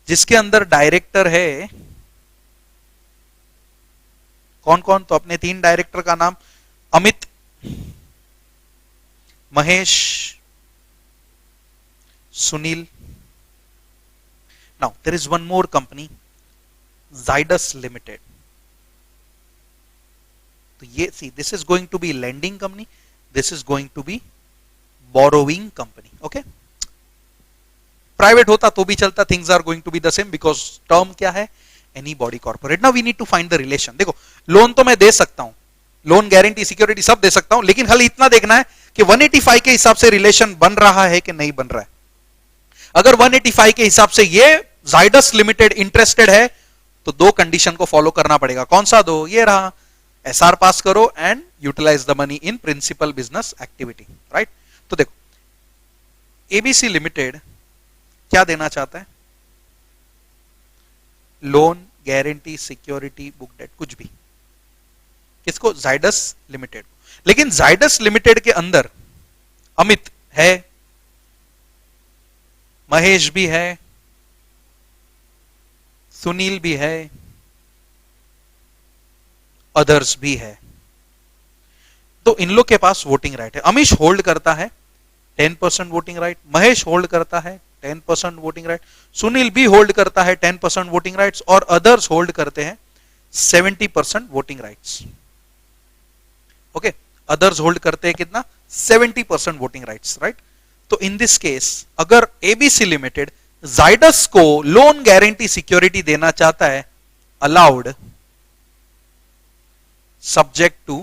जिसके अंदर डायरेक्टर है कौन कौन? तो अपने तीन डायरेक्टर का नाम, Amit, Mahesh, Sunil. Now there is one more company, Zydus limited. तो ये see, this is going to be lending company, this is going to be borrowing company. Okay, private होता तो भी चलता, things are going to be the same because term क्या है? Any body corporate. Now we need to find the relation. देखो loan तो मैं दे सकता हूं, लोन गारंटी सिक्योरिटी सब दे सकता हूं, लेकिन खाली इतना देखना है कि 185 के हिसाब से रिलेशन बन रहा है कि नहीं बन रहा है। अगर 185 के हिसाब से ये जाइडस लिमिटेड इंटरेस्टेड है तो दो कंडीशन को फॉलो करना पड़ेगा। कौन सा दो? ये रहा, एसआर पास करो and utilise the money in principal business activity, right? तो देखो एबीसी लिमिटेड क्या देना चाहता है? Loan, guarantee, security, book debt, कुछ भी। किसको? जाइडस लिमिटेड। लेकिन जाइडस लिमिटेड के अंदर अमित है, महेश भी है, सुनील भी है, अदर्स भी है। तो इन लोग के पास वोटिंग राइट है। अमीश होल्ड करता है 10% वोटिंग राइट, महेश होल्ड करता है 10% वोटिंग राइट, सुनील भी होल्ड करता है 10% वोटिंग राइट्स, और अदर्स होल्ड करते हैं 70% voting rights. Okay, others hold करते हैं कितना? 70% वोटिंग राइट्स, राइट? तो इन दिस केस अगर एबीसी लिमिटेड जाइडस को लोन गारंटी सिक्योरिटी देना चाहता है, allowed subject to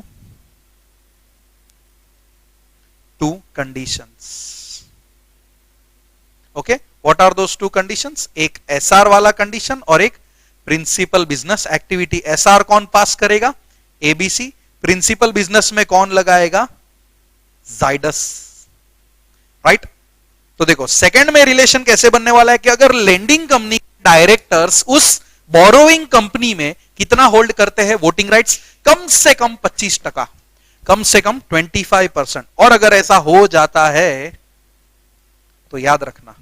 two conditions. Okay, what are those two conditions? एक SR वाला कंडीशन और एक प्रिंसिपल बिजनेस एक्टिविटी। SR कौन पास करेगा? ABC। प्रिंसिपल बिजनेस में कौन लगाएगा? जाइडस, राइट? तो देखो सेकंड में रिलेशन कैसे बनने वाला है कि अगर लेंडिंग कंपनी डायरेक्टर्स उस बोरोइंग कंपनी में कितना होल्ड करते हैं वोटिंग राइट्स? कम से कम 25%, कम से कम 25%। और अगर ऐसा हो जाता है तो याद रखना,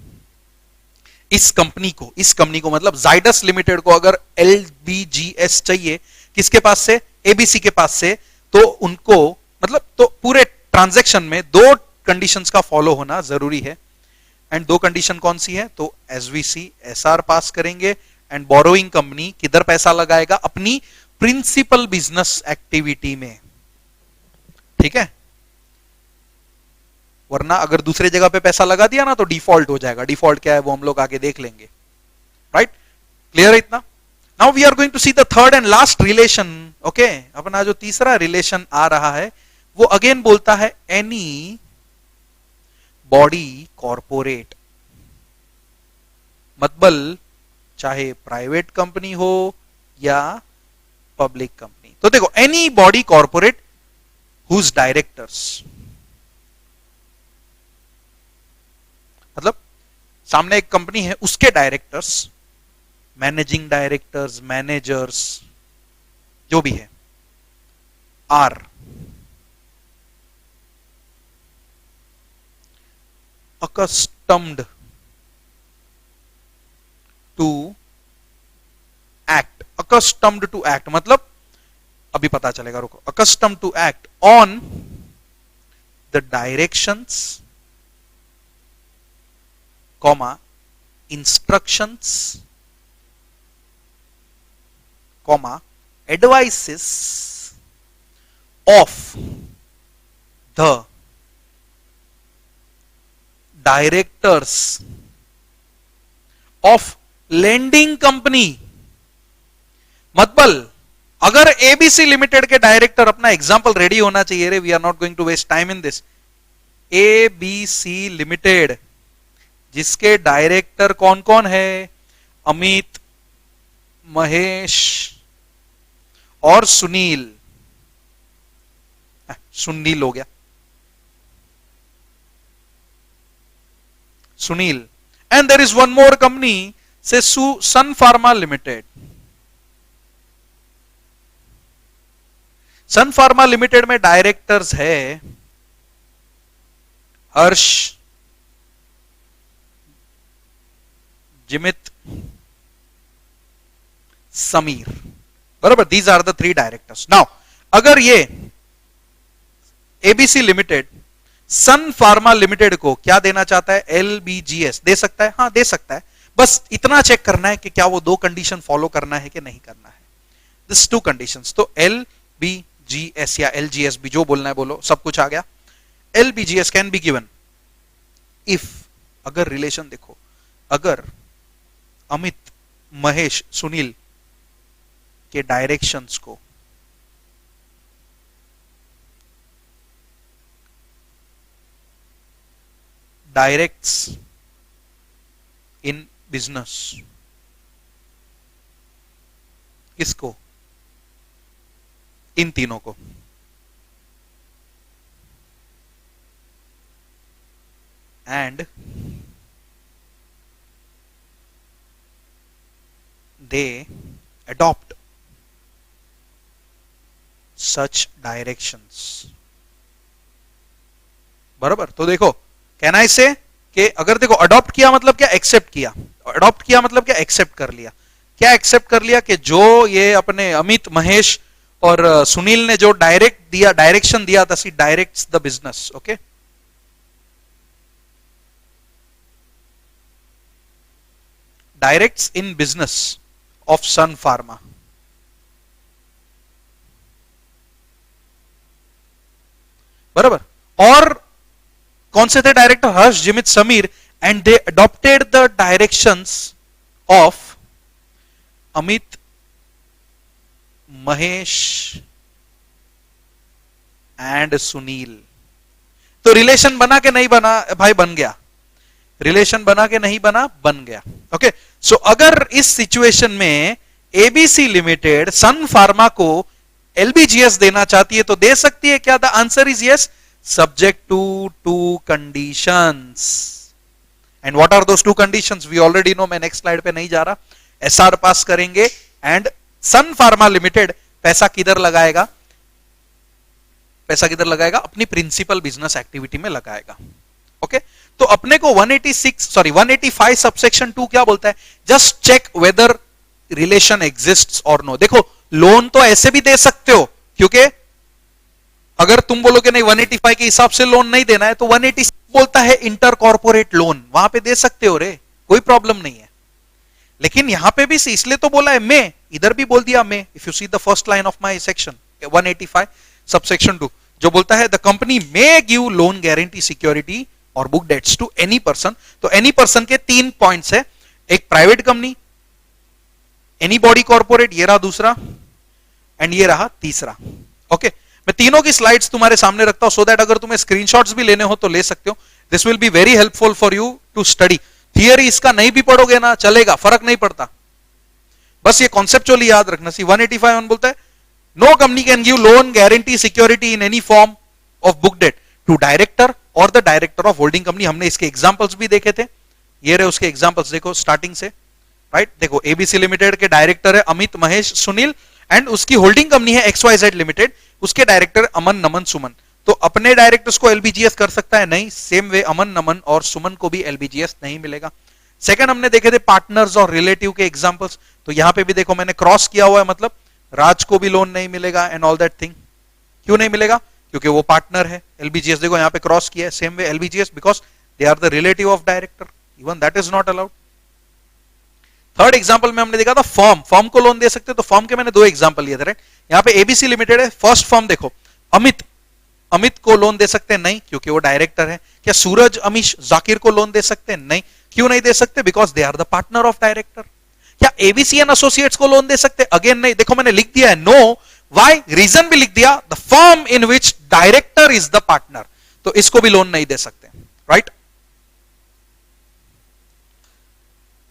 इस कंपनी को मतलब जाइडस लिमिटेड को अगर LBGS चाहिए किसके पास से? एबीसी के पास से, तो उनको मतलब तो पूरे ट्रांजैक्शन में दो कंडीशंस का फॉलो होना जरूरी है। एंड दो कंडीशन कौन सी है? तो एसवीसी एसआर पास करेंगे एंड बोरोइंग कंपनी किधर पैसा लगाएगा? अपनी प्रिंसिपल बिजनेस एक्टिविटी में, ठीक है? वरना अगर दूसरे जगह पे पैसा लगा दिया ना तो डिफॉल्ट हो जाएगा। डिफॉल्ट क्या है वो हम लोग आगे देख लेंगे, राइट? क्लियर है इतना? Now we are going to see the third and last relation. Okay, अपना जो तीसरा रिलेशन आ रहा है वो अगेन बोलता है एनी बॉडी कॉर्पोरेट मतलब चाहे प्राइवेट कंपनी हो या पब्लिक कंपनी। तो देखो, any body corporate whose directors, मतलब सामने एक कंपनी है, उसके डायरेक्टर्स, मैनेजिंग डायरेक्टर्स, मैनेजर्स, जो भी है, are accustomed to act, accustomed to act मतलब अभी पता चलेगा, रुको, accustomed to act on the directions, comma, instructions, comma, advices of the directors of lending company. मतलब अगर एबीसी लिमिटेड के डायरेक्टर, अपना एग्जांपल रेडी होना चाहिए रे, we are not going to waste time in this. ABC limited जिसके director कौन कौन है, अमित, महेश और सुनील, सुनील हो गया, Sunil, and there is one more company say Sun Pharma limited. Sun Pharma limited में डायरेक्टर्स है हर्ष, जिमित, समीर, बराबर, these are the 3 directors. Now अगर ये ABC limited Sun Pharma limited को क्या देना चाहता है, एलबीजीएस दे सकता है, हाँ दे सकता है, बस इतना चेक करना है कि क्या वो 2 कंडीशन फॉलो करना है कि नहीं करना है, दिस 2 कंडीशंस। तो एलबीजीएस या एलजीएस भी जो बोलना है बोलो, सब कुछ आ गया। एलबीजीएस कैन बी गिवन इफ, अगर रिलेशन देखो, अगर अमित, महेश, सुनील के डायरेक्शंस को डायरेक्ट्स इन बिजनेस, किसको, इन तीनों को, and they adopt such directions, बराबर। तो देखो, कैन आई से कि अगर देखो अडॉप्ट किया मतलब क्या, एक्सेप्ट किया, अडॉप्ट किया मतलब क्या, एक्सेप्ट कर लिया। क्या एक्सेप्ट कर लिया कि जो ये अपने अमित, महेश और सुनील ने जो डायरेक्ट दिया, डायरेक्शन दिया था, see directs the business, okay. Directs in business of Sun Pharma, बराबर। और कौन से थे director, Harsh, Jimit, Sameer, and they adopted the directions of Amit, Mahesh and Sunil. तो रिलेशन बना के नहीं बना भाई, बन गया, रिलेशन बना के नहीं बना, बन गया, ओके। सो अगर इस सिचुएशन में एबीसी लिमिटेड सन फार्मा को एलबीजीएस देना चाहती है तो दे सकती है क्या, the answer is yes, subject to 2 conditions, and what are those 2 conditions, we already know, मैं next slide पे नहीं जा रहा। एसआर पास करेंगे एंड सन फार्मा लिमिटेड पैसा किधर लगाएगा, पैसा किधर लगाएगा, अपनी प्रिंसिपल बिजनेस एक्टिविटी में लगाएगा, ओके। तो अपने को 185 सबसेक्शन 2 क्या बोलता है, just check whether relation exists or no. देखो, लोन तो ऐसे भी दे सकते हो, क्योंकि अगर तुम बोलोगे नहीं 185 के हिसाब से लोन नहीं देना है, तो 186 बोलता है इंटर कॉर्पोरेट लोन, वहां पे दे सकते हो रे, कोई प्रॉब्लम नहीं है। लेकिन यहां पे भी इसलिए तो बोला है मे, इधर भी बोल दिया may. If you see the first line of my section 185 subsection 2, जो बोलता है the company may give loan guarantee security और book debts to any person. तो एनी पर्सन के 3 पॉइंट्स है, एक private company, any body corporate, ये रहा दूसरा, एंड ये रहा तीसरा, ओके। मैं तीनों की स्लाइड्स तुम्हारे सामने रखता हूं, सो दैट अगर तुम्हें स्क्रीनशॉट्स भी लेने हो तो ले सकते हो। This will be very helpful for you to study. Theory इसका नहीं भी पढ़ोगे ना चलेगा, फर्क नहीं पड़ता, बस ये कॉन्सेप्चुअली याद रखना। सी 185 बोलता है no company can give loan guarantee security in any form of book debt to director और the director of holding company. हमने इसके एग्जांपल्स भी देखे थे, ये रहे उसके एग्जांपल्स, देखो स्टार्टिंग से, राइट। देखो एबीसी लिमिटेड के डायरेक्टर है अमित, महेश, सुनील, एंड उसकी होल्डिंग कंपनी है XYZ लिमिटेड, उसके डायरेक्टर अमन, नमन, सुमन। तो अपने डायरेक्टर्स को एलबीजीएस कर सकता है? नहीं। सेम वे अमन, नमन और सुमन को भी एलबीजीएस नहीं मिलेगा। सेकंड हमने देखे थे पार्टनर्स और रिलेटिव के एग्जांपल्स, तो यहां पे भी देखो मैंने क्रॉस किया हुआ है, मतलब राज को भी लोन नहीं मिलेगा एंड ऑल दैट थिंग। क्यों नहीं मिलेगा? क्योंकि वो पार्टनर है। एलबीजीएस देखो यहां पे क्रॉस किया है, same way LBGS because they are the relative of director, even that is not allowed. Third example में हमने देखा था फर्म, फर्म को लोन दे सकते, तो फर्म के मैंने दो एग्जांपल लिए थे, राइट। यहां पे एबीसी लिमिटेड है, फर्स्ट फर्म देखो अमित, अमित को लोन दे सकते हैं? नहीं, क्योंकि वो डायरेक्टर है। क्या सूरज, अमीश, जाकिर को लोन दे सकते हैं? नहीं। क्यों नहीं दे सकते? Because they are the partner of director. क्या एबीसी एंड एसोसिएट्स को लोन दे सकते? अगेन नहीं। देखो मैंने लिख दिया है नो, व्हाई, रीजन भी लिख दिया, the firm in which director is the partner, तो इसको भी लोन नहीं दे सकते, right.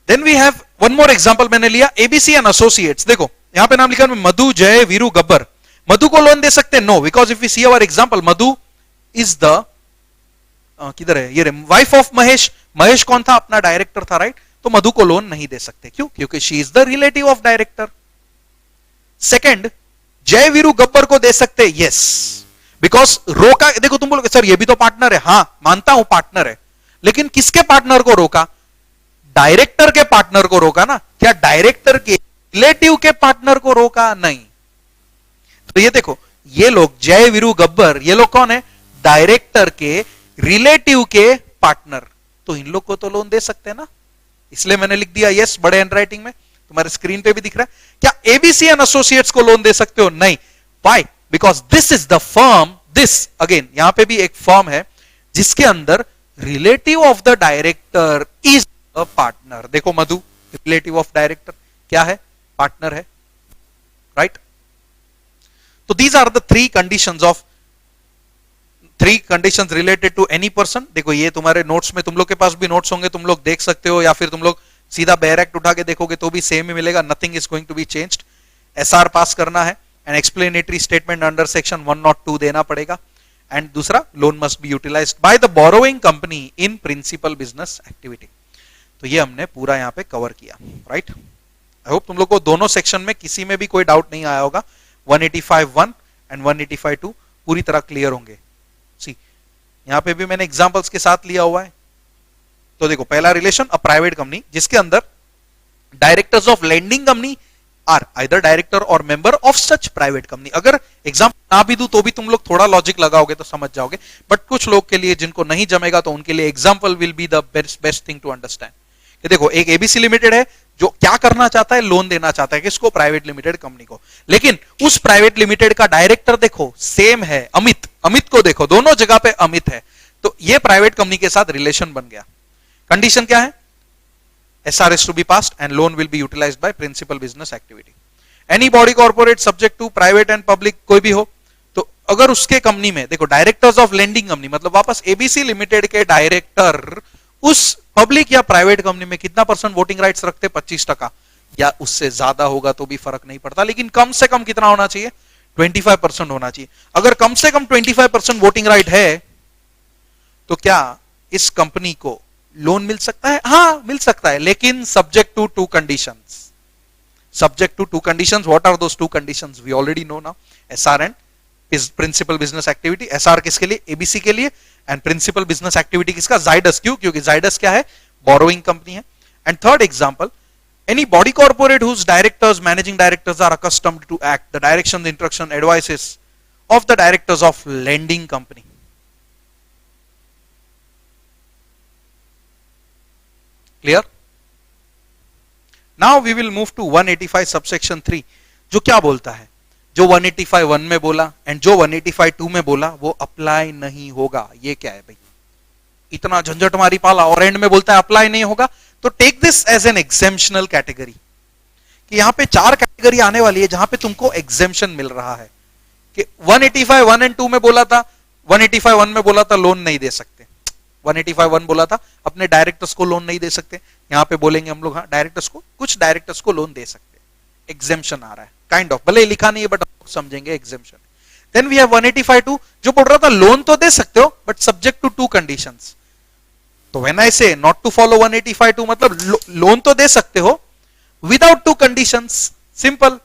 Then we have one more example मैंने लिया एबीसी एंड एसोसिएट्स। देखो यहां पे नाम लिखा है मधु, जय, वीरू, गब्बर। मधु को लोन दे सकते हैं? No, because if we see our example, Madhu is the किधर है ये, वाइफ ऑफ महेश। महेश कौन था? अपना डायरेक्टर था, राइट। तो मधु को लोन नहीं दे सकते, क्यों? क्योंकि she is the relative of director. Second, जय, वीरू, गब्बर को दे सकते? यस, बिकॉज रोका, देखो तुम बोलोगे सर ये भी तो पार्टनर है, हां मानता हूं पार्टनर है, लेकिन किसके पार्टनर को रोका? डायरेक्टर के पार्टनर को रोका ना। क्या डायरेक्टर के रिलेटिव के पार्टनर को रोका? नहीं। तो ये देखो ये लोग जय, वीरू, गब्बर, ये लोग कौन है? डायरेक्टर के रिलेटिव के पार्टनर, तो इन लोग को तो लोन दे सकते हैं ना, इसलिए मैंने लिख दिया यस बड़े हैंडराइटिंग में, तुम्हारे स्क्रीन पे भी दिख रहा है। क्या एबीसी एंड एसोसिएट्स को लोन दे सकते हो? नहीं। Why? Because this is the firm, this again यहां पे भी एक फर्म है जिसके अंदर relative of the director is a partner. देखो मधु रिलेटिव ऑफ डायरेक्टर क्या है? पार्टनर है, राइट। तो these are the three conditions related to any person. देखो ये तुम्हारे नोट्स में, तुम लोग के पास भी नोट्स होंगे, तुम लोग देख सकते हो, या फिर तुम लोग सीधा बेयर एक्ट उठा के देखोगे तो भी सेम ही मिलेगा, nothing is going to be changed. SR pass करना है and explanatory statement under section 102 देना पड़ेगा, एंड दूसरा loan must be utilised by the borrowing company in principal business activity. तो ये हमने पूरा यहां पे कवर किया, राइट। आई होप तुम लोग को दोनों सेक्शन में किसी में भी कोई डाउट नहीं आया होगा। 185(1) एंड 185(2) पूरी तरह क्लियर होंगे। सी यहां पे भी मैंने एग्जांपल्स के साथ लिया हुआ है। तो देखो पहला रिलेशन, अ प्राइवेट कंपनी जिसके अंदर directors of lending company are either director और member of such private company. अगर एग्जांपल ना भी दूं तो भी तुम लोग थोड़ा लॉजिक लगाओगे तो समझ जाओगे, बट कुछ लोग के लिए जिनको नहीं जमेगा तो उनके लिए example will be the best thing to understand. कि देखो एक एबीसी लिमिटेड है जो क्या करना चाहता है? लोन देना चाहता है किसको? प्राइवेट लिमिटेड कंपनी को। लेकिन उस प्राइवेट लिमिटेड का डायरेक्टर देखो सेम है, अमित। अमित को देखो दोनों जगह पे अमित है, तो ये प्राइवेट कंपनी के साथ रिलेशन बन गया। कंडीशन क्या है? SR is to be passed and loan will be utilized by principal business activity. Any body corporate subject to private and public कोई भी हो, तो अगर उसके कंपनी में देखो डायरेक्टर्स ऑफ लेंडिंग कंपनी मतलब वापस एबीसी लिमिटेड के डायरेक्टर उस पब्लिक या प्राइवेट कंपनी में कितना % वोटिंग राइट्स रखते? 25% या उससे ज्यादा होगा तो भी फर्क नहीं पड़ता, लेकिन कम से कम कितना होना चाहिए? 25% होना चाहिए। अगर कम से कम 25% वोटिंग राइट है तो क्या इस कंपनी को लोन मिल सकता है? हाँ मिल सकता है, लेकिन subject to 2 conditions. Subject to 2 conditions. What are those 2 conditions? We already know now. SR and principal business activity. SR किसके लिए? एबीसी के लिए। एंड प्रिंसिपल बिजनेस एक्टिविटी किसका? जाइडस। क्यों? क्योंकि जाइडस क्या है? बोरोइंग कंपनी है। And third example, any body corporate whose directors, managing directors are accustomed to act the direction, instruction, advices of the directors of lending company. Clear? Now we will move to 185 subsection 3, जो क्या बोलता है? जो 185(1) में बोला and जो 185(2) में बोला वो अप्लाई नहीं होगा। ये क्या है भाई? इतना झंझट मारी पाला और एंड में बोलता है अप्लाई नहीं होगा। तो take this as an exemptional category कि यहां पे 4 कैटेगरी आने वाली है जहां पे तुमको एग्जेम्पशन मिल रहा है कि 185(1) एंड 2 में बोला था, 185(1) में बोला था लोन नहीं दे सकते, 185(1) बोला था अपने डायरेक्टर्स को लोन नहीं दे सकते, यहां पे बोलेंगे हम लोग हाँ डायरेक्टर्स को, कुछ डायरेक्टर्स को लोन दे सकते, एग्जेम्पशन आ रहा है काइंड ऑफ, भले लिखा नहीं है बट हम समझेंगे एग्जेम्पशन। देन वी हैव 185(2) जो बोल रहा था लोन तो दे सकते हो बट सब्जेक्ट टू 2 कंडीशंस। तो व्हेन आई से नॉट टू फॉलो 185(2) मतलब लोन तो दे सकते हो विदाउट 2 कंडीशंस, सिंपल।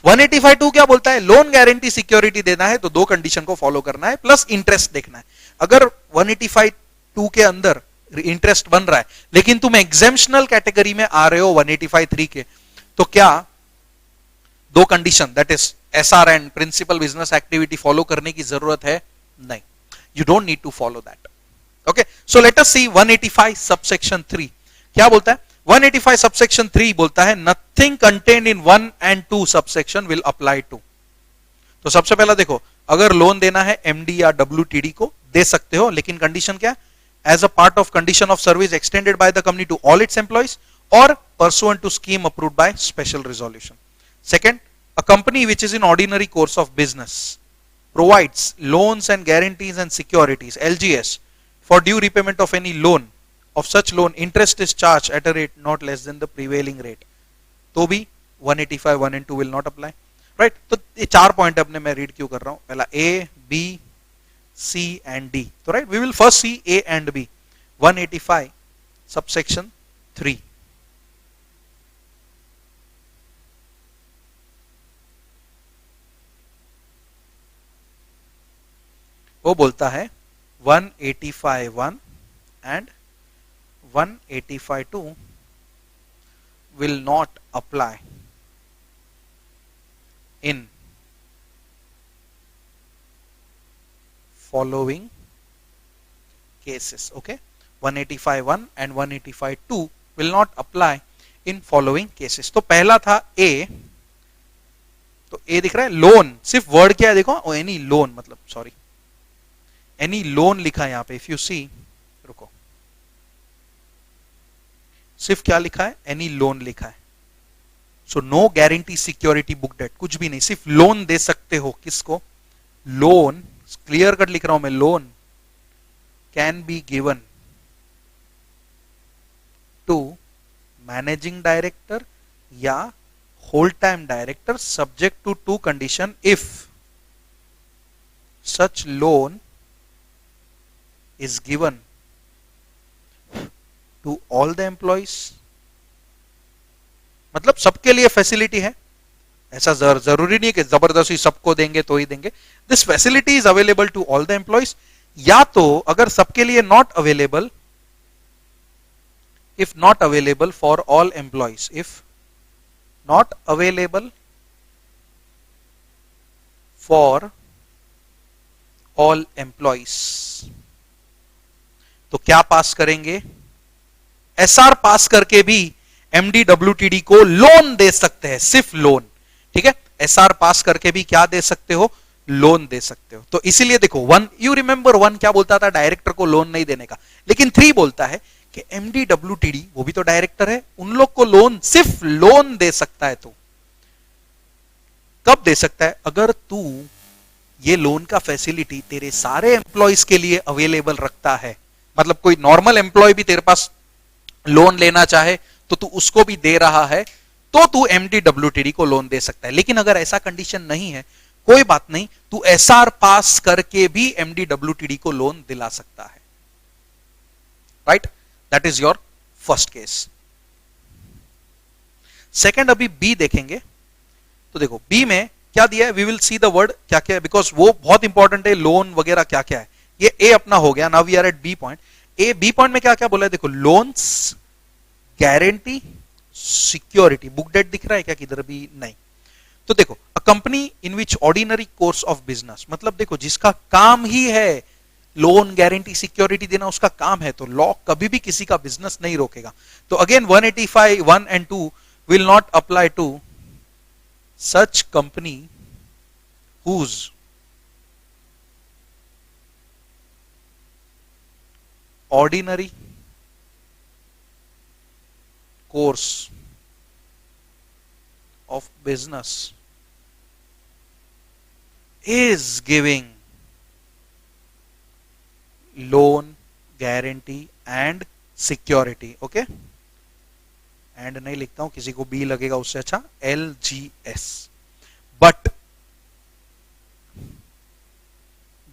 185(2) क्या बोलता है, लोन गारंटी सिक्योरिटी देना है तो 2 कंडीशन को फॉलो करना है प्लस इंटरेस्ट देखना है। अगर 185(2) के अंदर इंटरेस्ट बन रहा है लेकिन तुम एग्जेम्पशनल कैटेगरी में आ रहे हो 185(3) के, तो क्या 2 condition that is SR and principal business activity follow करने की जरूरत है? नहीं, you don't need to follow that. Okay, so let us see 185 subsection 3 क्या बोलता है। 185 सबसेक्शन 3 बोलता है nothing contained in 1 and 2 subsection will apply to. तो सबसे पहला देखो, अगर लोन देना है एमडी या डब्ल्यूटीडी को दे सकते हो, लेकिन कंडीशन क्या है, as a part of condition of service extended by the company to all its employees और pursuant to scheme approved by special resolution. Second, a company which is in ordinary course of business provides loans and guarantees and securities LGS for due repayment of any loan, of such loan interest is charged at a rate not less than the prevailing rate, तो भी 185 1 and 2 will not apply, right? तो ये 4 point अपने मैं read क्यों कर रहा हूं, पहला A B C and D, तो right we will first see A and B। 185 subsection 3 वो बोलता है 185(1) and 185(2) will not apply in following cases. Okay, 185(1) and 185(2) will not apply in following cases। तो पहला था A, तो A दिख रहा है लोन, सिर्फ वर्ड क्या है देखो, एनी लोन मतलब सॉरी एनी लोन लिखा है यहां पे, इफ यू सी, रुको, सिर्फ क्या लिखा है, एनी लोन लिखा है। So no guarantee security book debt, कुछ भी नहीं, सिर्फ लोन दे सकते हो, किसको, लोन, क्लियर कट लिख रहा हूं मैं, loan can be given to managing director या whole time director subject to 2 condition, if such loan is given to all the employees, मतलब सबके लिए फैसिलिटी है, ऐसा जरूरी नहीं है कि जबरदस्ती सबको देंगे तो ही देंगे। This facility is available to all the employees, या तो अगर सबके लिए not available, if not available for all employees, if not available for all employees, तो क्या पास करेंगे, एसआर पास करके भी एमडी डब्ल्यूटीडी को लोन दे सकते हैं, सिर्फ लोन, ठीक है, एसआर पास करके भी क्या दे सकते हो, लोन दे सकते हो। तो इसीलिए देखो 1, यू रिमेंबर 1 क्या बोलता था, डायरेक्टर को लोन नहीं देने का, लेकिन 3 बोलता है कि एमडी डब्ल्यूटीडी वो भी तो डायरेक्टर है, उन लोग को लोन, सिर्फ लोन दे सकता है। तो कब दे सकता है, अगर तू ये लोन का फैसिलिटी तेरे सारे एम्प्लॉइज के लिए अवेलेबल रखता है, मतलब कोई नॉर्मल एम्प्लॉय भी तेरे पास लोन लेना चाहे तो तू उसको भी दे रहा है, तो तू एमडी डब्ल्यूटीडी को लोन दे सकता है। लेकिन अगर ऐसा कंडीशन नहीं है, कोई बात नहीं, तू एसआर पास करके भी एमडी डब्ल्यूटीडी को लोन दिला सकता है, right, that is your first case. Second अभी बी देखेंगे, तो देखो बी में क्या दिया है, we will see the word क्या क्या है, बिकॉज वो बहुत इंपॉर्टेंट है, लोन वगैरह क्या क्या है। ये ए अपना हो गया, now we are at B point. A B point में क्या क्या बोला है, देखो loans, guarantee, security, book debt दिख रहा है क्या किधर भी, नहीं। तो देखो a company in which ordinary course of business, मतलब देखो जिसका काम ही है लोन गारंटी सिक्योरिटी देना, उसका काम है, तो लॉ कभी भी किसी का बिजनेस नहीं रोकेगा। तो again 185 1 and 2 will not apply to such company whose ordinary course of business is giving loan guarantee and security, okay, and नहीं लिखता हूं, किसी को बी लगेगा उससे अच्छा, LGS, but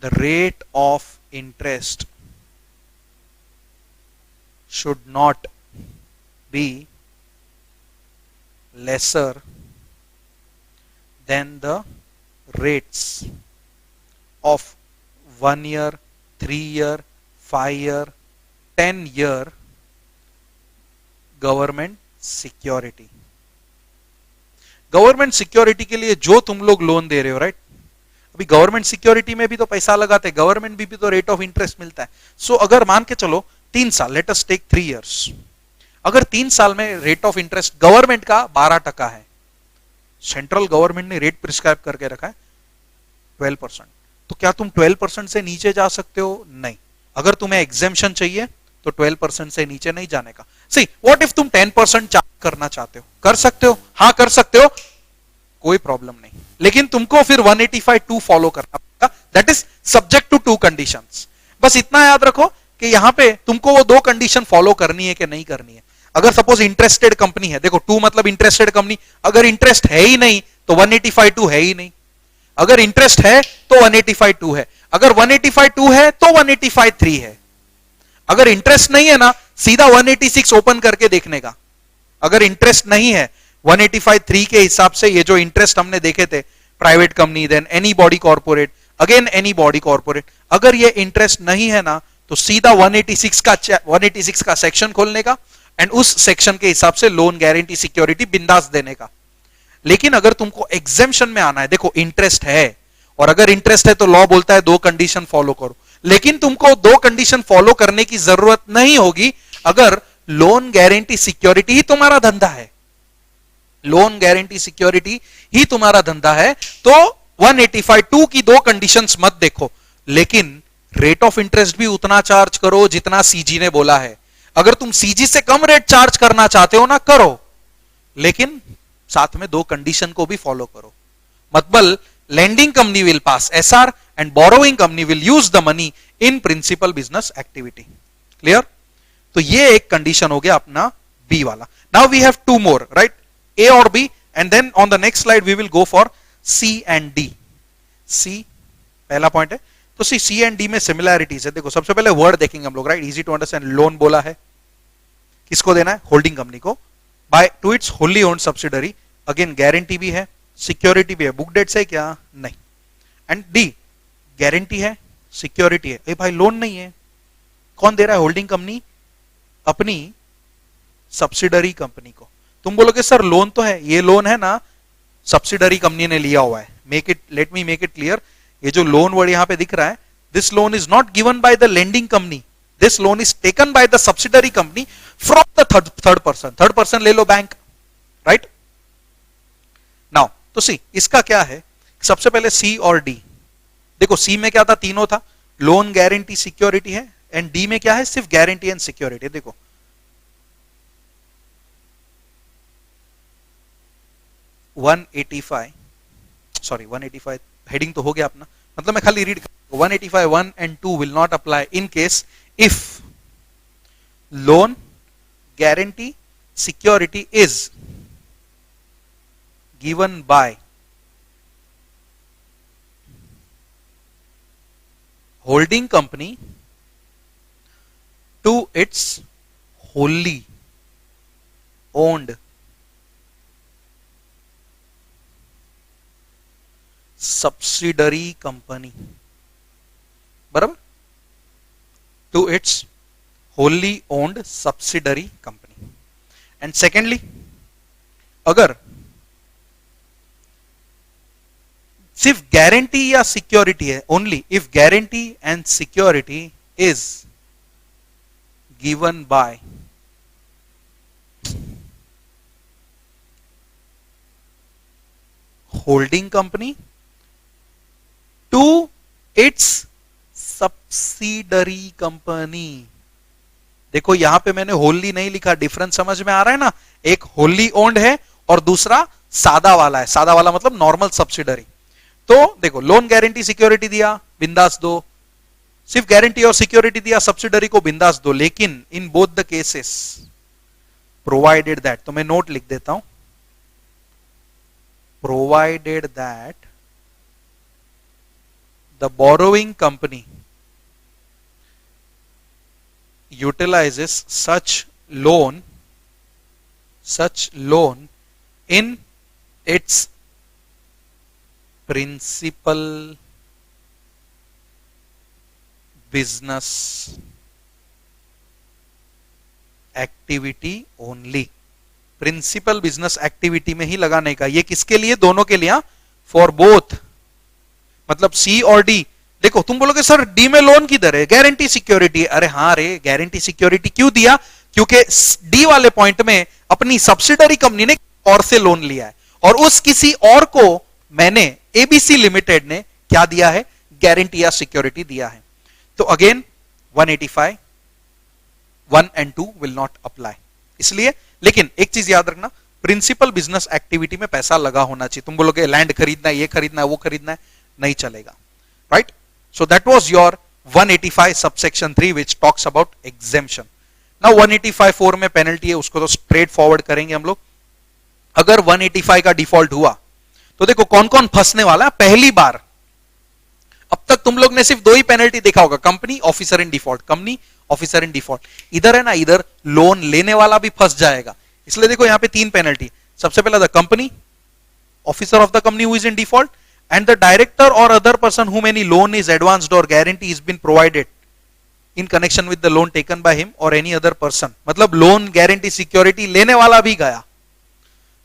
the rate of interest should not be lesser than the rates of 1 year, 3 year, 5 year, 10 year government security. Government security के लिए जो तुम लोग लोन दे रहे हो, राइट, अभी गवर्नमेंट सिक्योरिटी में भी तो पैसा लगाते हैं, गवर्नमेंट भी तो रेट ऑफ इंटरेस्ट मिलता है। सो अगर मान के चलो 3 साल, लेट अस टेक 3 इयर्स, अगर 3 साल में रेट ऑफ इंटरेस्ट गवर्नमेंट का 12% है, सेंट्रल गवर्नमेंट ने रेट प्रिस्क्राइब करके रखा है 12%, तो क्या तुम 12% से नीचे जा सकते हो? नहीं। अगर तुम्हें एग्जेम्पशन चाहिए तो 12% से नीचे नहीं जाने का। सी व्हाट इफ तुम 10% चार्ज करना चाहते हो, कर सकते हो, हाँ कर सकते हो, कोई प्रॉब्लम नहीं, लेकिन तुमको फिर 185(2) फॉलो करना पड़ेगा, that is subject to 2 conditions. बस इतना याद रखो कि यहां पे तुमको वो 2 कंडीशन फॉलो करनी है कि नहीं करनी है। अगर सपोज इंटरेस्टेड कंपनी है, देखो 2 मतलब इंटरेस्टेड कंपनी, अगर इंटरेस्ट है ही नहीं तो 185(2) है ही नहीं, अगर इंटरेस्ट है तो 185(2) है, अगर 185(2) है तो 185(3) है, अगर इंटरेस्ट नहीं है ना, सीधा 186 ओपन करके देखने का। अगर इंटरेस्ट नहीं है 185(3) के हिसाब से, ये जो इंटरेस्ट हमने देखे थे, private company, then any body corporate, again any body corporate, अगर ये इंटरेस्ट नहीं है ना तो सीधा 186 का सेक्शन खोलने का एंड उस सेक्शन के हिसाब से लोन गारंटी सिक्योरिटी बिंदास देने का। लेकिन अगर तुमको एग्जेम्पशन में आना है, देखो इंटरेस्ट है, और अगर इंटरेस्ट है तो लॉ बोलता है 2 कंडीशन फॉलो करो, लेकिन तुमको 2 कंडीशन फॉलो करने की जरूरत नहीं होगी अगर लोन गारंटी सिक्योरिटी ही तुम्हारा धंधा है। लोन गारंटी सिक्योरिटी ही तुम्हारा धंधा है तो 185(2) की 2 कंडीशंस मत देखो, लेकिन रेट ऑफ इंटरेस्ट भी उतना चार्ज करो जितना सीजी ने बोला है। अगर तुम सीजी से कम रेट चार्ज करना चाहते हो ना, करो, लेकिन साथ में 2 कंडीशन को भी फॉलो करो। मतलब lending company will pass SR and borrowing company will use the money in principal business activity. Clear? तो ये एक कंडीशन हो गया अपना B वाला। Now we have 2 more, right? A और B, and then on the next slide we will go for C and D. C पहला point है, तो C and D में सिमिलैरिटीज है। देखो सबसे पहले वर्ड देखेंगे हम लोग, right, easy to understand. Loan बोला है, किसको देना है? होल्डिंग कंपनी को, by to its wholly owned subsidiary. Again guarantee भी है, सिक्योरिटी भी है, बुक डेट से क्या नहीं। एंड डी गारंटी है, सिक्योरिटी है, ए भाई लोन नहीं है, कौन दे रहा है? होल्डिंग कंपनी अपनी सब्सिडरी कंपनी को। तुम बोलोगे सर लोन तो है, ये लोन है ना सब्सिडरी कंपनी ने लिया हुआ है। Let me make it clear, ये जो लोन वर्ड यहां पे दिख रहा है, this loan is not given by the lending company, this loan is taken by the subsidiary company from the third person. Third person ले लो बैंक, राइट। नाउ तो सी इसका क्या है, सबसे पहले सी और डी। देखो सी में क्या था? तीनों था, लोन गारंटी सिक्योरिटी है, एंड डी में क्या है? सिर्फ गारंटी एंड सिक्योरिटी। देखो 185 हेडिंग तो हो गया अपना, मतलब मैं खाली read 185 1 and 2 will not apply in case if loan guarantee security is given by holding company to its wholly owned subsidiary company, बराबर, to its wholly owned subsidiary company. And secondly, अगर सिर्फ गारंटी या security है, only if guarantee and security is given by holding company to its subsidiary company. देखो यहां पे मैंने होली नहीं लिखा, डिफरेंस समझ में आ रहा है ना? एक होली ओन्ड है और दूसरा सादा वाला है। सादा वाला मतलब नॉर्मल सब्सिडरी। तो देखो लोन गारंटी सिक्योरिटी दिया, बिंदास दो, सिर्फ गारंटी और सिक्योरिटी दिया, सब्सिडरी को बिंदास दो, लेकिन in both the cases provided that, तो मैं नोट लिख देता हूं, provided that the borrowing company utilizes such loan in its principal business activity only, principal business activity में ही लगाने का। ये किसके लिए? दोनों के लिए, फॉर बोथ, मतलब सी और डी। देखो तुम बोलोगे सर डी में लोन किधर है? Guarantee security. अरे हाँ रे, गारंटी सिक्योरिटी क्यों दिया? क्योंकि डी वाले पॉइंट में अपनी सब्सिडरी कंपनी ने और से लोन लिया है, और उस किसी और को मैंने एबीसी लिमिटेड ने क्या दिया है? गारंटी या सिक्योरिटी दिया है। तो again 185 1 and 2 will not apply, इसलिए। लेकिन एक चीज याद रखना, प्रिंसिपल बिजनेस एक्टिविटी में पैसा लगा होना चाहिए। तुम बोलोगे लैंड खरीदना है, ये खरीदना है, वो खरीदना है, नहीं चलेगा, right? So that was your 185 subsection 3 which talks about exemption. Now 185(4) में पेनल्टी है, उसको तो स्ट्रेट फॉरवर्ड करेंगे हम लोग। अगर 185 का डिफॉल्ट हुआ तो देखो कौन कौन फंसने वाला है। पहली बार, अब तक तुम लोग ने सिर्फ दो ही पेनल्टी देखा होगा, company officer in default, company officer in default. इधर है ना, इधर लोन लेने वाला भी फंस जाएगा, इसलिए देखो यहां पे 3 पेनल्टी। सबसे पहला the company officer of the company who is in default, and the director or other person whom any loan is advanced or guarantee is been provided in connection with the loan taken by him or any other person। मतलब loan guarantee security लेने वाला भी गया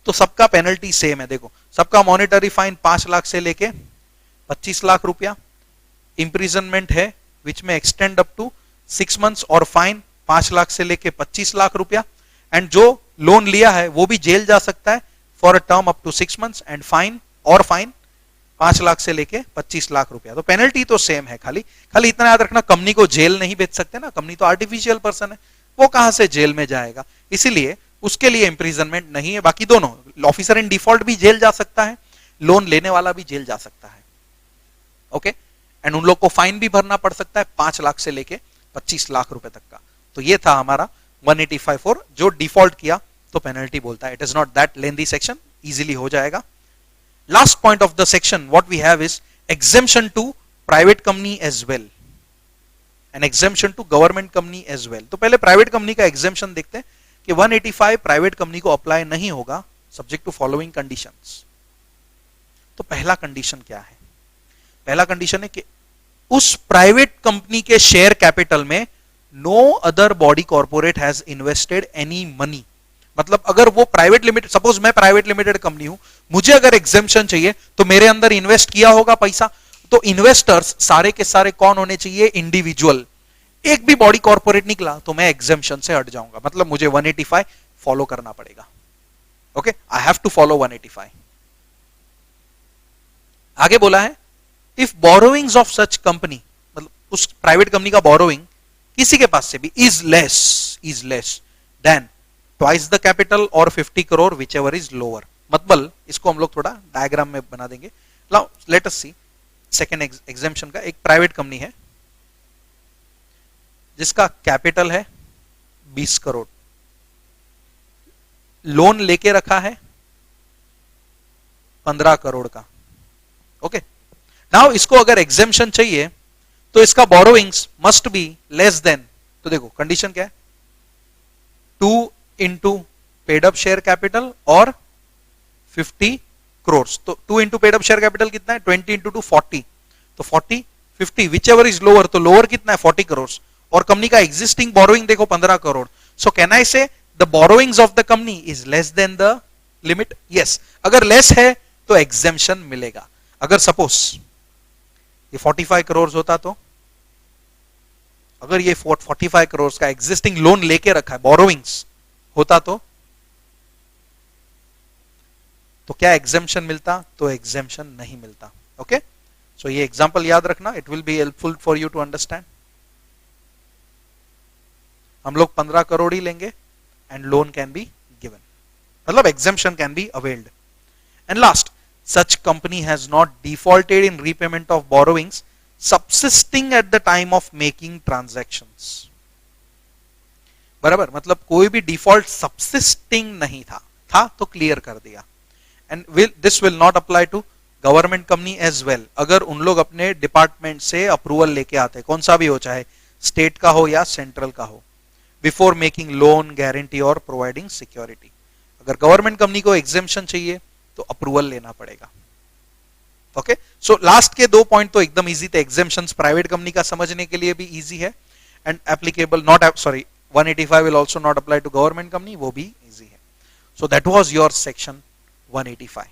तो सबका penalty same है। देखो सबका मॉनिटरी फाइन 5 लाख से लेके 25 लाख रुपया, इंप्रिजनमेंट है विच में एक्सटेंड अप टू 6 months, और फाइन 5 लाख से लेके 25 लाख रुपया। एंड जो लोन लिया है वो भी जेल जा सकता है for a term up to 6 months, and fine 5 lakh से लेके 25 लाख रुपया। तो पेनल्टी तो सेम है, खाली इतना याद रखना, कंपनी को जेल नहीं भेज सकते ना, कंपनी तो आर्टिफिशियल पर्सन है, वो कहां से जेल में जाएगा, इसीलिए उसके लिए इंप्रिजनमेंट नहीं है। बाकी दोनों, ऑफिसर इन डिफॉल्ट भी जेल जा सकता है, लोन लेने वाला भी जेल जा सकता है, ओके। एंड उन लोग को फाइन भी भरना पड़ सकता है 5 लाख से लेके 25 लाख रुपए तक का। तो ये था हमारा 185(4), जो डिफॉल्ट किया तो पेनल्टी बोलता है। It is not that lengthy section, easily हो जाएगा। Last point of the section what we have is exemption to private company as well and exemption to government company as well। तो पहले private company का exemption देखते हैं कि 185 private company को apply नहीं होगा सब्जेक्ट टू फॉलोइंग कंडीशंस। तो पहला कंडीशन क्या है? पहला कंडीशन है कि उस प्राइवेट कंपनी के शेयर कैपिटल में no other body corporate has invested any money. मतलब अगर वो प्राइवेट लिमिटेड, सपोज मैं प्राइवेट लिमिटेड कंपनी हूं, मुझे अगर एग्जेम्पशन चाहिए तो मेरे अंदर इन्वेस्ट किया होगा पैसा, तो इन्वेस्टर्स सारे के सारे कौन होने चाहिए? इंडिविजुअल। एक भी बॉडी कॉर्पोरेट निकला तो मैं एग्जेम्पशन से हट जाऊंगा, मतलब मुझे 185 फॉलो करना पड़ेगा, okay. I have to follow 185। आगे बोला है if borrowings of such company, मतलब उस प्राइवेट कंपनी का बोरोइंग किसी के पास से भी is less than twice the capital और 50 crore which ever is lower. मतलब इसको हम लोग थोड़ा डायग्राम में बना देंगे। लेट अस सी सेकेंड एग्जेम्पशन का। एक प्राइवेट कंपनी है जिसका कैपिटल है 20 करोड़, लोन लेके रखा है 15 करोड़ का, ओके। नाउ इसको अगर एग्जेम्पशन चाहिए तो इसका borrowings must be less than, तो देखो कंडीशन क्या है? 2 into paid up share capital और 50 crores। तो 2 into paid up share capital कितना है? 20 into 2 40, तो 40 50 विच एवर इज लोअर, तो लोअर कितना है? 40 crores, और कंपनी का एग्जिस्टिंग बोरोइंग देखो 15 करोड़। सो कैन आई से the borrowings of the company is less than the limit? Yes. अगर लेस है तो एग्जेम्पशन मिलेगा। अगर सपोज ये 45 करोड़ होता, तो अगर ये 45 करोड़ का एग्जिस्टिंग लोन लेके रखा है, बोरोइंग्स होता, तो क्या एग्जेम्पशन मिलता? तो एग्जेम्पशन नहीं मिलता, ओके। सो ये एग्जांपल याद रखना, it will be helpful for you to understand. हम लोग 15 करोड़ ही लेंगे and loan can be given, मतलब exemption can be availed. And last, such company has not defaulted in repayment of borrowings subsisting at the time of making transactions. बराबर, मतलब कोई भी default subsisting नहीं था तो क्लियर कर दिया. And this will not apply to government company as well. अगर उन लोग अपने डिपार्टमेंट से अप्रूवल लेके आते, कौन सा भी हो, चाहे स्टेट का हो या सेंट्रल का हो, बिफोर मेकिंग लोन, गारंटी और प्रोवाइडिंग सिक्योरिटी. अगर गवर्नमेंट कंपनी को एग्जेम्पशन चाहिए तो अप्रूवल लेना पड़ेगा. ओके, सो लास्ट के 2 पॉइंट तो एकदम इजी थे. एग्जेम्पशंस प्राइवेट कंपनी का समझने के लिए भी इजी है, and applicable not, sorry, 185 will also not apply to government company, वो भी easy है. So that was your section 185.